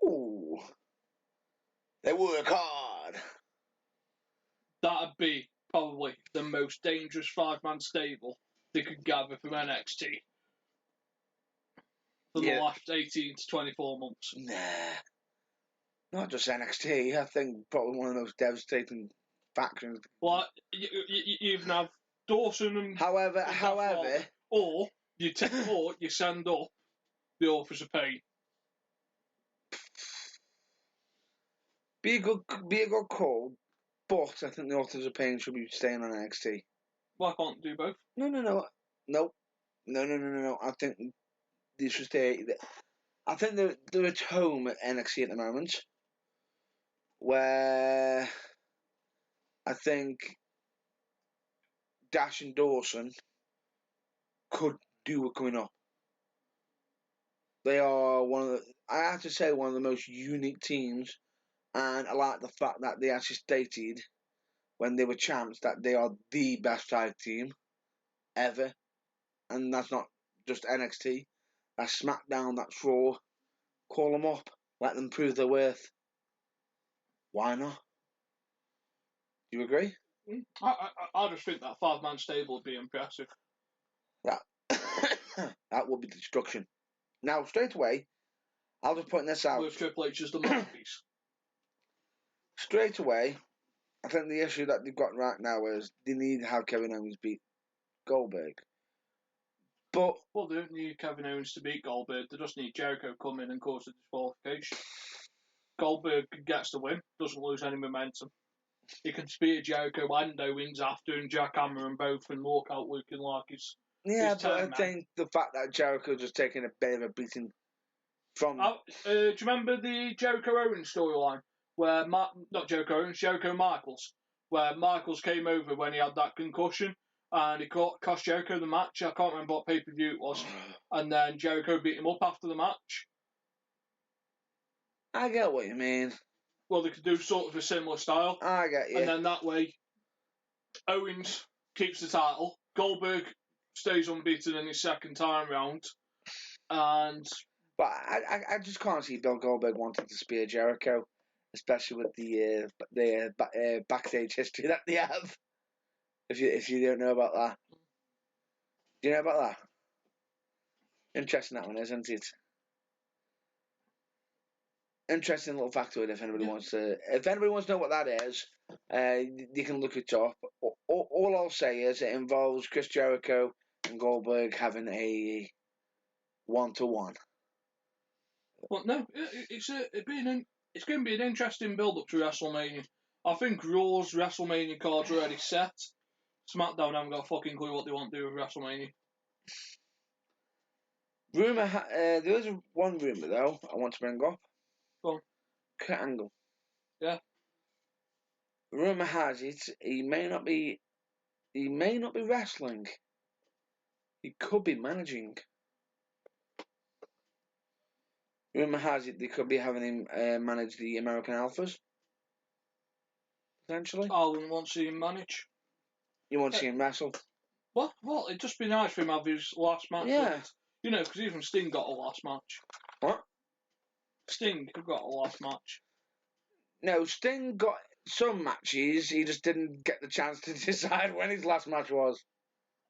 Ooh. They work hard. That'd be probably the most dangerous 5-man stable they could gather from NXT for the last 18 to 24 months. Nah. Not just NXT. I think probably one of the most devastating factions. Well, you even have Dawson and... However, or you send up the Authors of Pain. Be a good call, but I think the Authors of Pain should be staying on NXT. Why can't they do both? No. I think they should stay. I think they're at home at NXT at the moment, where I think Dash and Dawson could do with coming up. They are I have to say, one of the most unique teams, and I like the fact that they actually stated when they were champs that they are the best tag team ever, and that's not just NXT, that's SmackDown, that's Raw. Call them up, let them prove their worth. Why not? Do you agree? I just think that 5-man stable would be impressive. That would be destruction. Now, straight away, I'll just point this out. With Triple H as the mouthpiece. Straight away, I think the issue that they've got right now is they need to have Kevin Owens beat Goldberg. But well, they don't need Kevin Owens to beat Goldberg. They just need Jericho come in and cause a disqualification. Goldberg gets the win, doesn't lose any momentum. He can spear Jericho and Owens after and jackhammer them both and walk out looking like he's... yeah, but I think the fact that Jericho just taking a bit of a beating from... do you remember the Jericho Owens storyline? Where, not Jericho Owens, Jericho Michaels. Where Michaels came over when he had that concussion and he cost Jericho the match. I can't remember what pay-per-view it was. And then Jericho beat him up after the match. I get what you mean. Well, they could do sort of a similar style. I get you. And then that way, Owens keeps the title. Goldberg stays unbeaten in his second time round. And... But I just can't see Bill Goldberg wanting to spear Jericho, especially with the backstage history that they have. If you don't know about that. Do you know about that? Interesting that one, isn't it? Interesting little factoid if anybody wants to know what that is, you can look it up. All I'll say is it involves Chris Jericho and Goldberg having a 1-to-1. But no, it's going to be an interesting build-up to WrestleMania. I think Raw's WrestleMania card's already set. SmackDown haven't got a fucking clue what they want to do with WrestleMania. There is one rumour though I want to bring up. Go on. Kurt Angle. Yeah. Rumour has it he may not be wrestling. He could be managing. Rumour has it they could be having him manage the American Alphas. Potentially. I wouldn't want to see him manage. You want to see him wrestle? Well, it'd just be nice for him to have his last match. Yeah. You know, because even Sting got a last match. What? Sting got a last match. No, Sting got some matches. He just didn't get the chance to decide when his last match was.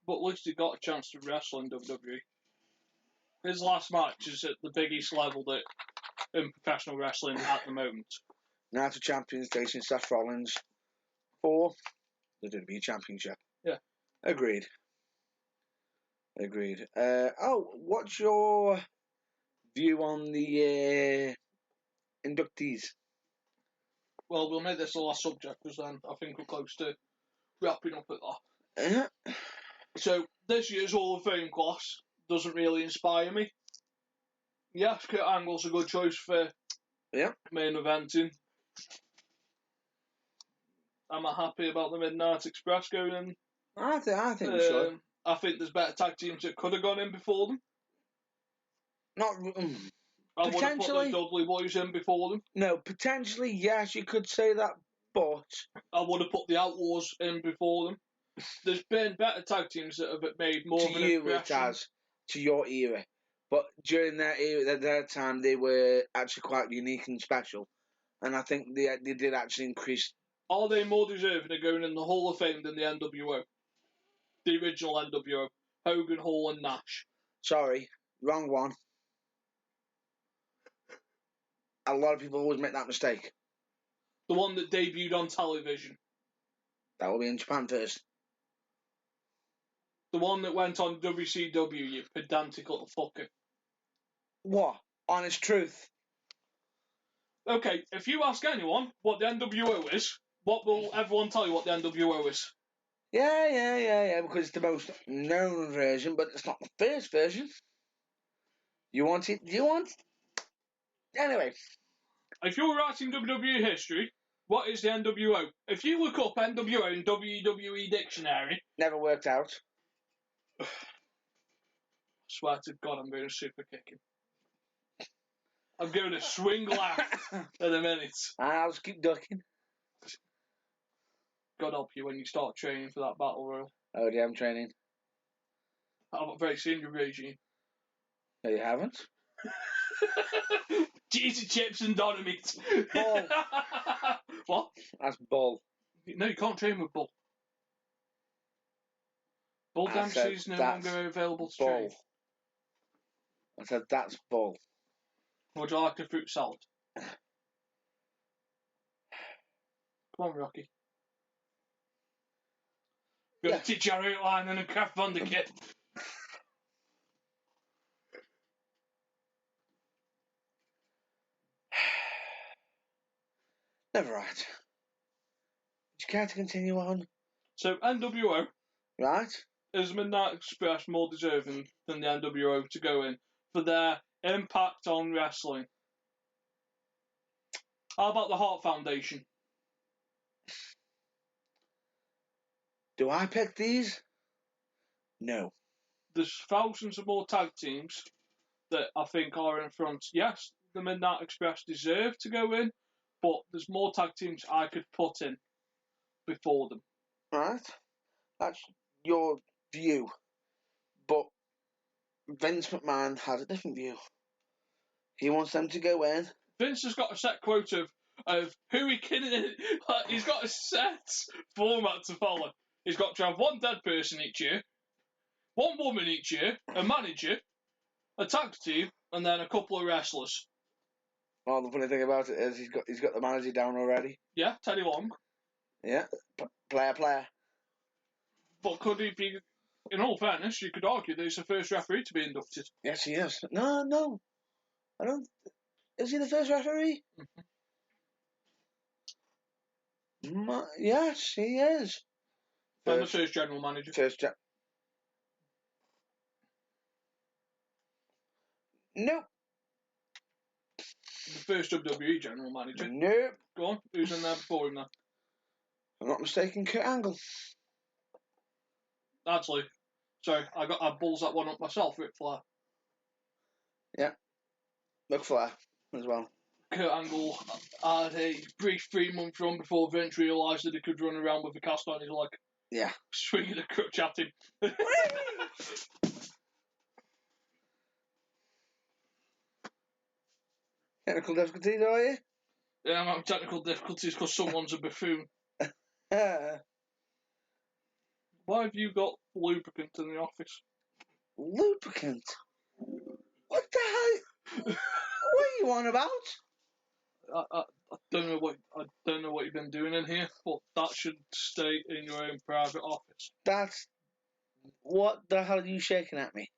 But at least he got a chance to wrestle in WWE. His last match is at the biggest level that in professional wrestling at the moment. Night of Champions facing Seth Rollins for the WWE Championship. Yeah. Agreed. What's your view on the inductees? Well, we'll make this the last subject because then I think we're close to wrapping up at that. Uh-huh. So, this year's Hall of Fame class doesn't really inspire me. Yes, Kurt Angle's a good choice for main eventing. I'm not happy about the Midnight Express going in. I think we should. I think there's better tag teams that could have gone in before them. I would have put the Dudley Boys in before them. No, potentially, yes, you could say that, but I would have put the Outlaws in before them. There's been better tag teams that have made more of an impression. To your era. But during that era, at that time, they were actually quite unique and special. And I think they did actually increase. Are they more deserving of going in the Hall of Fame than the NWO? The original NWO. Hogan, Hall and Nash. Sorry, wrong one. A lot of people always make that mistake. The one that debuted on television. That will be in Japan first. The one that went on WCW, you pedantic little fucker. What? Honest truth. Okay, if you ask anyone what the NWO is, what will everyone tell you what the NWO is? Yeah, because it's the most known version, but it's not the first version. You want it? Anyway. If you're writing WWE history, what is the NWO? If you look up NWO in WWE Dictionary... Never worked out. I swear to God, I'm going to super kick him. I'm going to swing left in a minute. I'll just keep ducking. God help you when you start training for that battle royal. Oh, yeah, I'm training. I'm a very senior regime. No, you haven't? Cheesy chips and dynamite. Bull. What? That's bull. No, you can't train with bull. Bull Dempsey is no longer available to train. I said that's bull. Would you like a fruit salad? Come on, Rocky. We're going to teach you our outline and a craft Wunderkid. Never right. Would you care to continue on? So, NWO. Right. Is Midnight Express more deserving than the NWO to go in for their impact on wrestling? How about the Hart Foundation? Do I pick these? No. There's thousands of more tag teams that I think are in front. Yes, the Midnight Express deserve to go in, but there's more tag teams I could put in before them. Right. That's your view. But Vince McMahon has a different view. He wants them to go in. Vince has got a set quota of who he can... He's got a set format to follow. He's got to have one dead person each year, one woman each year, a manager, a tag team, and then a couple of wrestlers. Well, the funny thing about it is he's got the manager down already. Yeah, Teddy Long. Yeah, player. But could he be... In all fairness, you could argue that he's the first referee to be inducted. Yes, he is. No. I don't... Is he the first referee? Yes, he is. And the first general manager. Nope. The first WWE general manager. Nope. Go on, who's in there before him then? If I'm not mistaken, Kurt Angle. Actually, sorry, I balls that one up myself, Ric Flair. Yeah. Ric Flair as well. Kurt Angle had a brief 3-month run before Vince realised that he could run around with a cast on his leg. Yeah. Swinging a crutch at him. Technical difficulties, are you? Yeah, I'm having technical difficulties because someone's a buffoon. Why have you got lubricant in the office? Lubricant? What the hell? What are you on about? I don't know what you've been doing in here, but that should stay in your own private office. That's... What the hell are you shaking at me?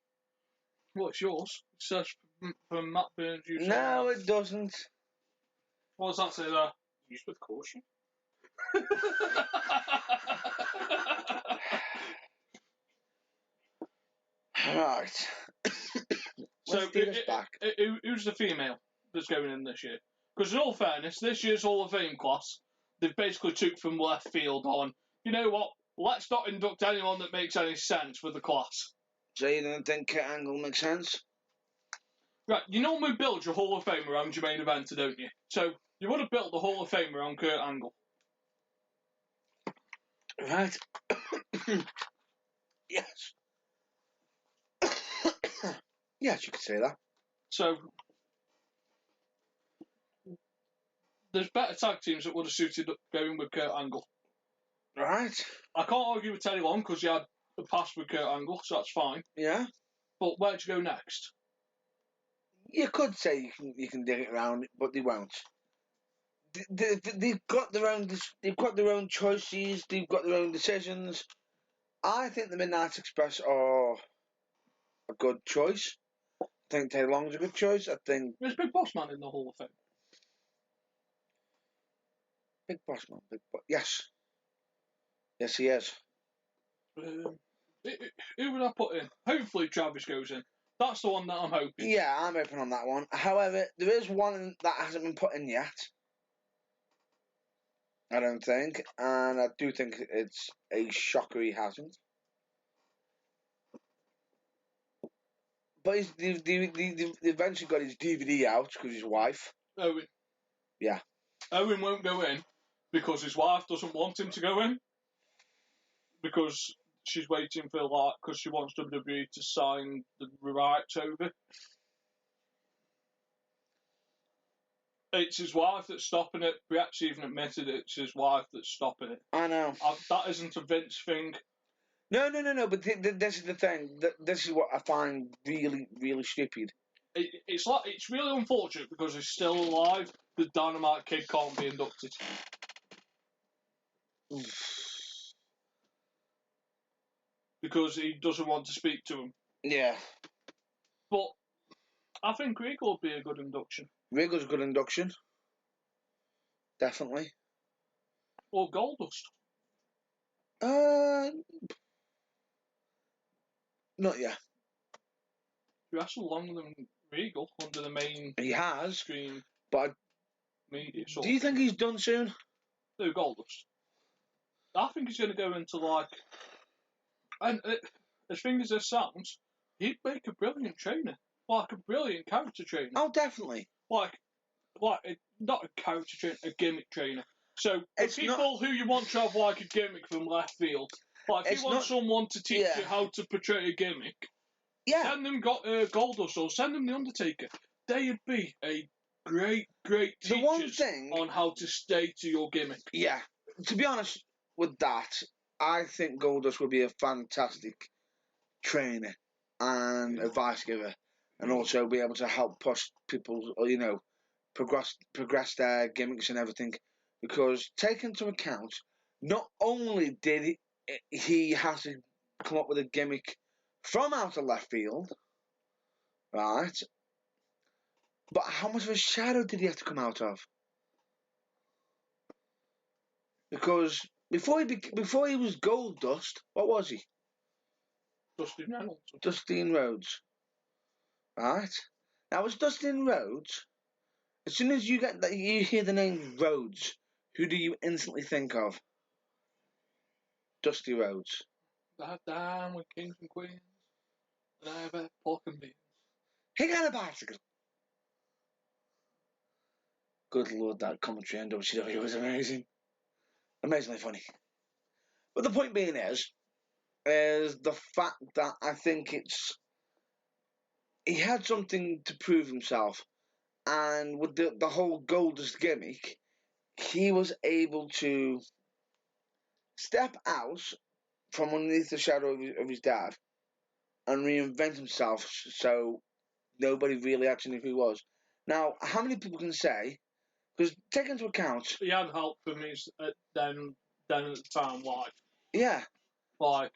Well, it's yours. It says from Matt Burns. No, it doesn't. What does that say there? Used with caution. Right. So, back. Who's the female that's going in this year? Because in all fairness, this year's Hall of Fame class, they've basically took from left field on, you know what, let's not induct anyone that makes any sense with the class. So you don't think Kurt Angle makes sense? Right, you normally build your Hall of Fame around your main eventer, don't you? So, you would have built the Hall of Fame around Kurt Angle. Right. Yes. Yes, you could say that. So, there's better tag teams that would have suited going with Kurt Angle. Right. I can't argue with Teddy Long because he had the past with Kurt Angle, so that's fine. Yeah. But where'd you go next? You could say you can dig it around, but they won't. They've got their own choices. They've got their own decisions. I think the Midnight Express are a good choice. I think Teddy Long's a good choice. I think There's Big Boss Man in the Hall of Fame. Big Boss Man. Yes. Yes, he is. Who would I put in? Hopefully Travis goes in. That's the one that I'm hoping. Yeah, I'm open on that one. However, there is one that hasn't been put in yet. I don't think. And I do think it's a shocker he hasn't. But they've eventually got his DVD out because his wife. Owen. Yeah. Owen won't go in because his wife doesn't want him to go in. Because she's waiting for because she wants WWE to sign the rights over. It's his wife that's stopping it. We actually even admitted it's his wife that's stopping it. I know. That isn't a Vince thing. No. But this is the thing. This is what I find really, really stupid. It's really unfortunate because he's still alive. The Dynamite Kid can't be inducted. Because he doesn't want to speak to him. Yeah. But I think Regal would be a good induction. Regal's a good induction. Definitely. Or Goldust. Not yet. He wrestled longer than Regal under the main. He has. Screen. But Media. Do you think he's done soon? No, Goldust. I think he's going to go into and as thing as this sounds, he'd make a brilliant trainer, like a brilliant character trainer. Oh, definitely. Like not a character trainer, a gimmick trainer. So It's people who you want to have like a gimmick from left field, like if you want someone to teach you how to portray a gimmick, send them Goldust or send them the Undertaker. They'd be a great teachers on how to stay to your gimmick. Yeah. To be honest with that, I think Goldust would be a fantastic trainer and advice giver, and also be able to help push people, progress their gimmicks and everything. Because take into account, not only did he have to come up with a gimmick from out of left field, right? But how much of a shadow did he have to come out of? Because before he was Goldust, what was he? Dustin Reynolds. Dustin Rhodes. Right? Now, as Dustin Rhodes, as soon as you hear the name Rhodes, who do you instantly think of? Dusty Rhodes. That down with kings and queens, and I have a pork and beans. He got a bicycle. Good Lord, that commentary on WCW was amazing. Amazingly funny. But the point being is the fact that I think he had something to prove himself, and with the whole Goldust gimmick, he was able to step out from underneath the shadow of his dad and reinvent himself so nobody really actually knew who he was. Now, how many people can say, because take into account... He had help from his then at the time wife. Yeah. Like,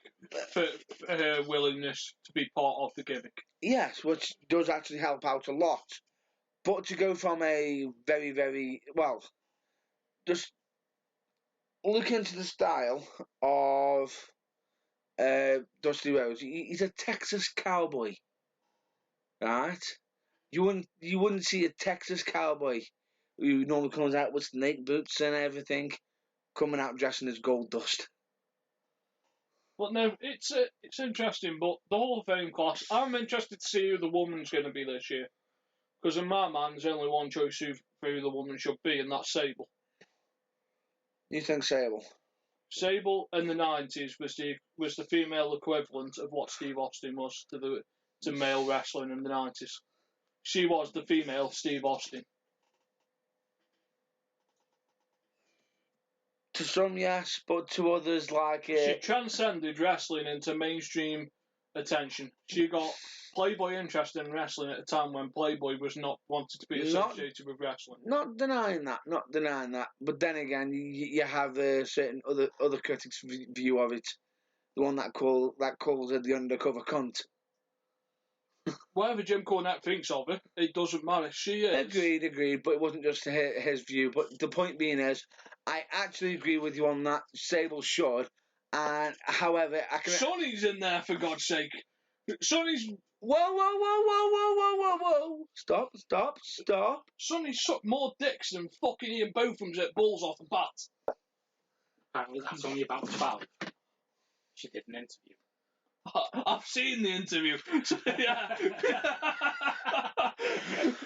for her willingness to be part of the gimmick. Yes, which does actually help out a lot. But to go from a very, very... Well, just look into the style of Dusty Rhodes. He's a Texas cowboy. Right? You wouldn't see a Texas cowboy who normally comes out with snake boots and everything coming out dressing as Goldust. But no, it's interesting. But the Hall of Fame class, I'm interested to see who the woman's going to be this year. Because in my mind, there's only one choice for who the woman should be, and that's Sable. You think Sable? Sable in the 90s was the female equivalent of what Steve Austin was to male wrestling in the 90s. She was the female Steve Austin. To some, yes, but to others, like... She transcended wrestling into mainstream attention. She got Playboy interested in wrestling at a time when Playboy was not wanted to be associated with wrestling. Not denying that. But then again, you have certain other critics' view of it. The one that calls her the undercover cunt. Whatever Jim Cornette thinks of her, it doesn't matter. She is. Agreed. But it wasn't just his view. But the point being is, I actually agree with you on that. Sable should. And however, I can. Sonny's in there, for God's sake. Sonny's. Whoa! Stop! Sonny sucked more dicks than fucking Ian Botham's at balls off the bat. Apparently that's only about 12. She did an interview. I've seen the interview. Yeah.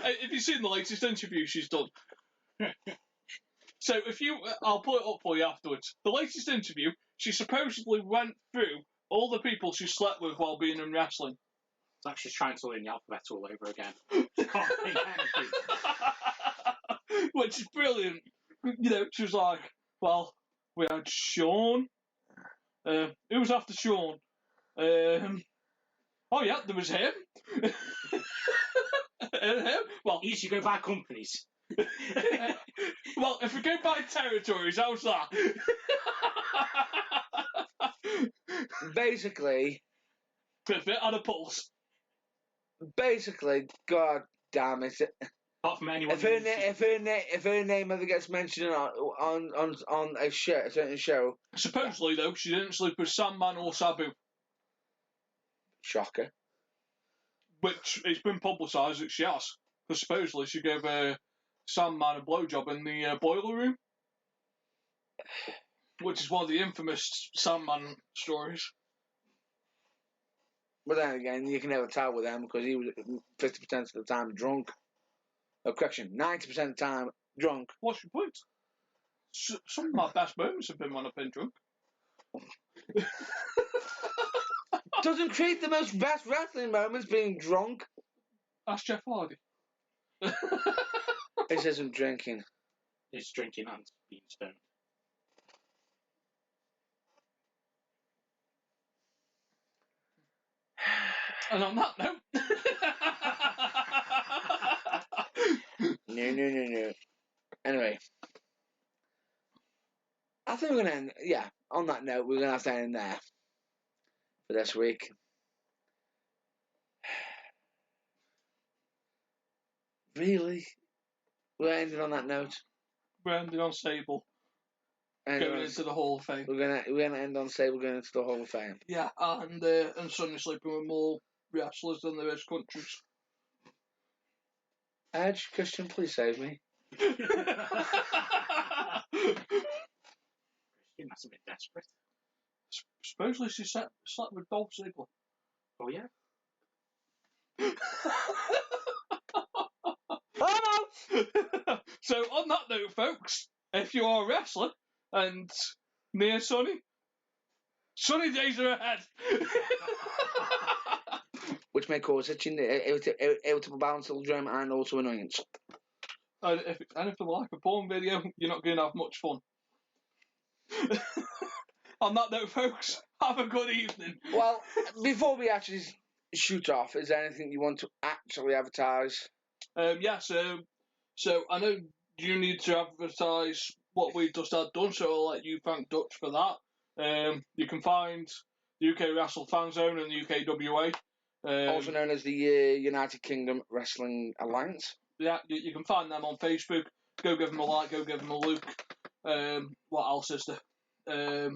Have you seen the latest interview she's done? So I'll put it up for you afterwards. The latest interview, she supposedly went through all the people she slept with while being in wrestling. It's like she's trying to learn the alphabet all over again. She can't think anything. Which is brilliant. You know, she was like, well, we had Sean. Who was after Sean? Oh yeah, there was him. And him. Well, Easy go by companies. well, if we go by territories, how's that? Basically, Fit and a pulse. Basically, god damn it! Apart from anyone. If her name ever gets mentioned on a certain show, supposedly though, she didn't sleep with Sandman or Sabu. Shocker. Which it's been publicised that she has, because supposedly she gave Sandman a blowjob in the boiler room, which is one of the infamous Sandman stories. But then again, you can never tell with him because he was 50% of the time drunk. Oh, correction, 90% of the time drunk. What's your point? Some of my best moments have been when I've been drunk. Doesn't create the most best wrestling moments being drunk. Ask Jeff Hardy. This isn't drinking. It's drinking and being stoned. And on that note... No. Anyway. I think we're going to end... Yeah, on that note, we're going to have to end there. For this week. Really? We're ending on that note. Brandon on Sable Ending going on- into the Hall of Fame. we're gonna end on say we're going into the Hall of Fame. Yeah, and Sonny sleeping with more wrestlers than there is countries. Edge, Christian, please save me. Christian must have been desperate. Supposedly she slept with Dolph Ziggler. Oh yeah. So on that note, folks, if you are a wrestler and near Sonny days are ahead. Which may cause itching, irritable bowel syndrome, and also annoyance. And if it's anything like a porn video, you're not going to have much fun. On that note, folks, have a good evening. Well, before we actually shoot off, is there anything you want to actually advertise? So I know you need to advertise what we've just had done, so I'll let you thank Dutch for that. You can find the UK Wrestle Fan Zone and the UKWA. Also known as the United Kingdom Wrestling Alliance. Yeah, you can find them on Facebook. Go give them a like, go give them a look. What else is there?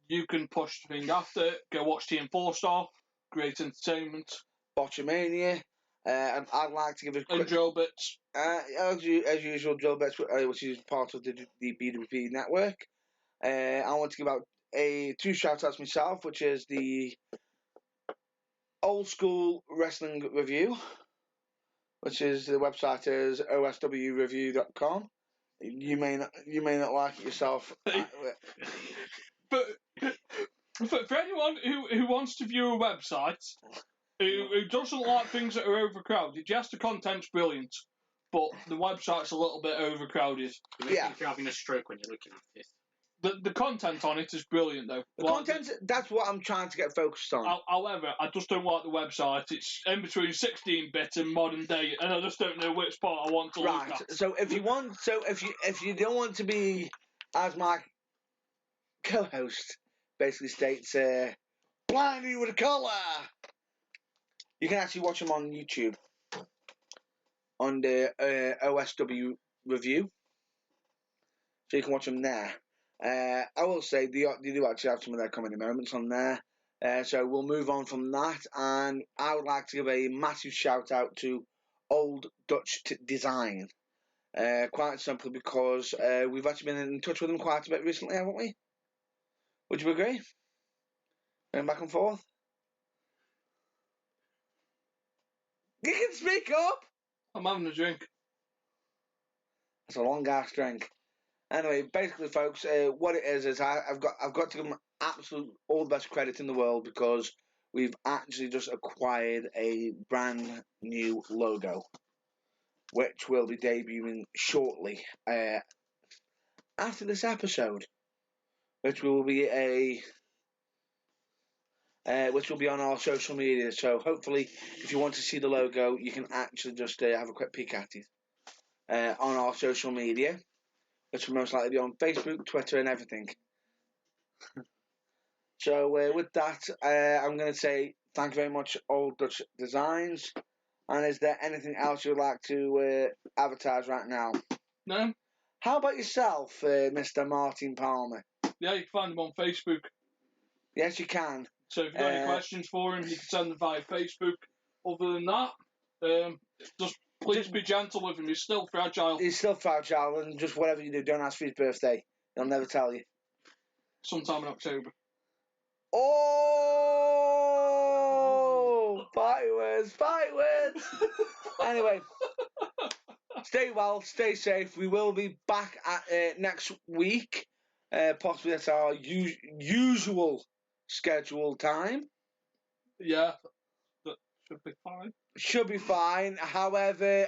You can push the thing after. Go watch Team 4-Star. Great entertainment. Botchamania. And I'd like to give a quick... And Drill Bits. As usual, Drill Bits, which is part of the BWP network. I want to give out two shout-outs myself, which is the Old School Wrestling Review, which is the website is oswreview.com. You may not like it yourself. But for anyone who wants to view a website, who doesn't like things that are overcrowded, yes, the content's brilliant, but the website's a little bit overcrowded. You think you're having a stroke when you're looking at this. The content on it is brilliant, though. The content, that's what I'm trying to get focused on. However, I just don't like the website. It's in between 16-bit and modern day, and I just don't know which part I want to look at. So if you don't want to be, as my co-host basically states, blinding with a colour, you can actually watch them on YouTube on the OSW Review, so you can watch them there. I will say they do actually have some of their comedy moments on there. So we'll move on from that, and I would like to give a massive shout out to Old Dutch Design. Quite simply because we've actually been in touch with them quite a bit recently, haven't we? Would you agree? Going back and forth? You can speak up! I'm having a drink. It's a long ass drink. Anyway, basically, folks, what it is I've got to give them absolute all the best credit in the world, because we've actually just acquired a brand new logo, which will be debuting shortly after this episode, which will be on our social media. So hopefully, if you want to see the logo, you can actually just have a quick peek at it on our social media, which will most likely be on Facebook, Twitter, and everything. So with that, I'm going to say thank you very much, Old Dutch Designs. And is there anything else you'd like to advertise right now? No? How about yourself, Mr. Martin Palmer? Yeah, you can find him on Facebook. Yes, you can. So if you've got any questions for him, you can send them via Facebook. Other than that, just please be gentle with him. He's still fragile. He's still fragile, and just whatever you do, don't ask for his birthday. He'll never tell you. Sometime in October. Oh! Fight words! Anyway, stay well, stay safe. We will be back at next week, possibly at our usual scheduled time. Yeah, that should be fine. Should be fine. However,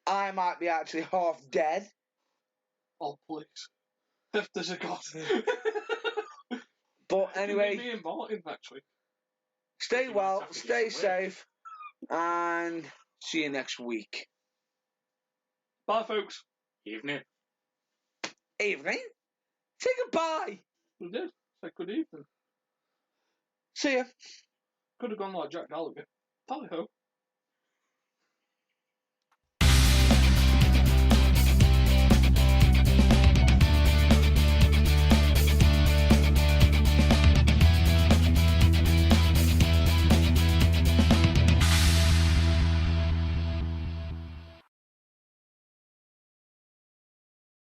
I might be actually half dead. Oh, please. If there's a God. But anyway, Be invited next week. stay well, stay safe, and see you next week. Bye, folks. Evening. Evening? Say goodbye. We did. Say good evening. See ya. Could have gone like Jack Gallagher. Tally ho.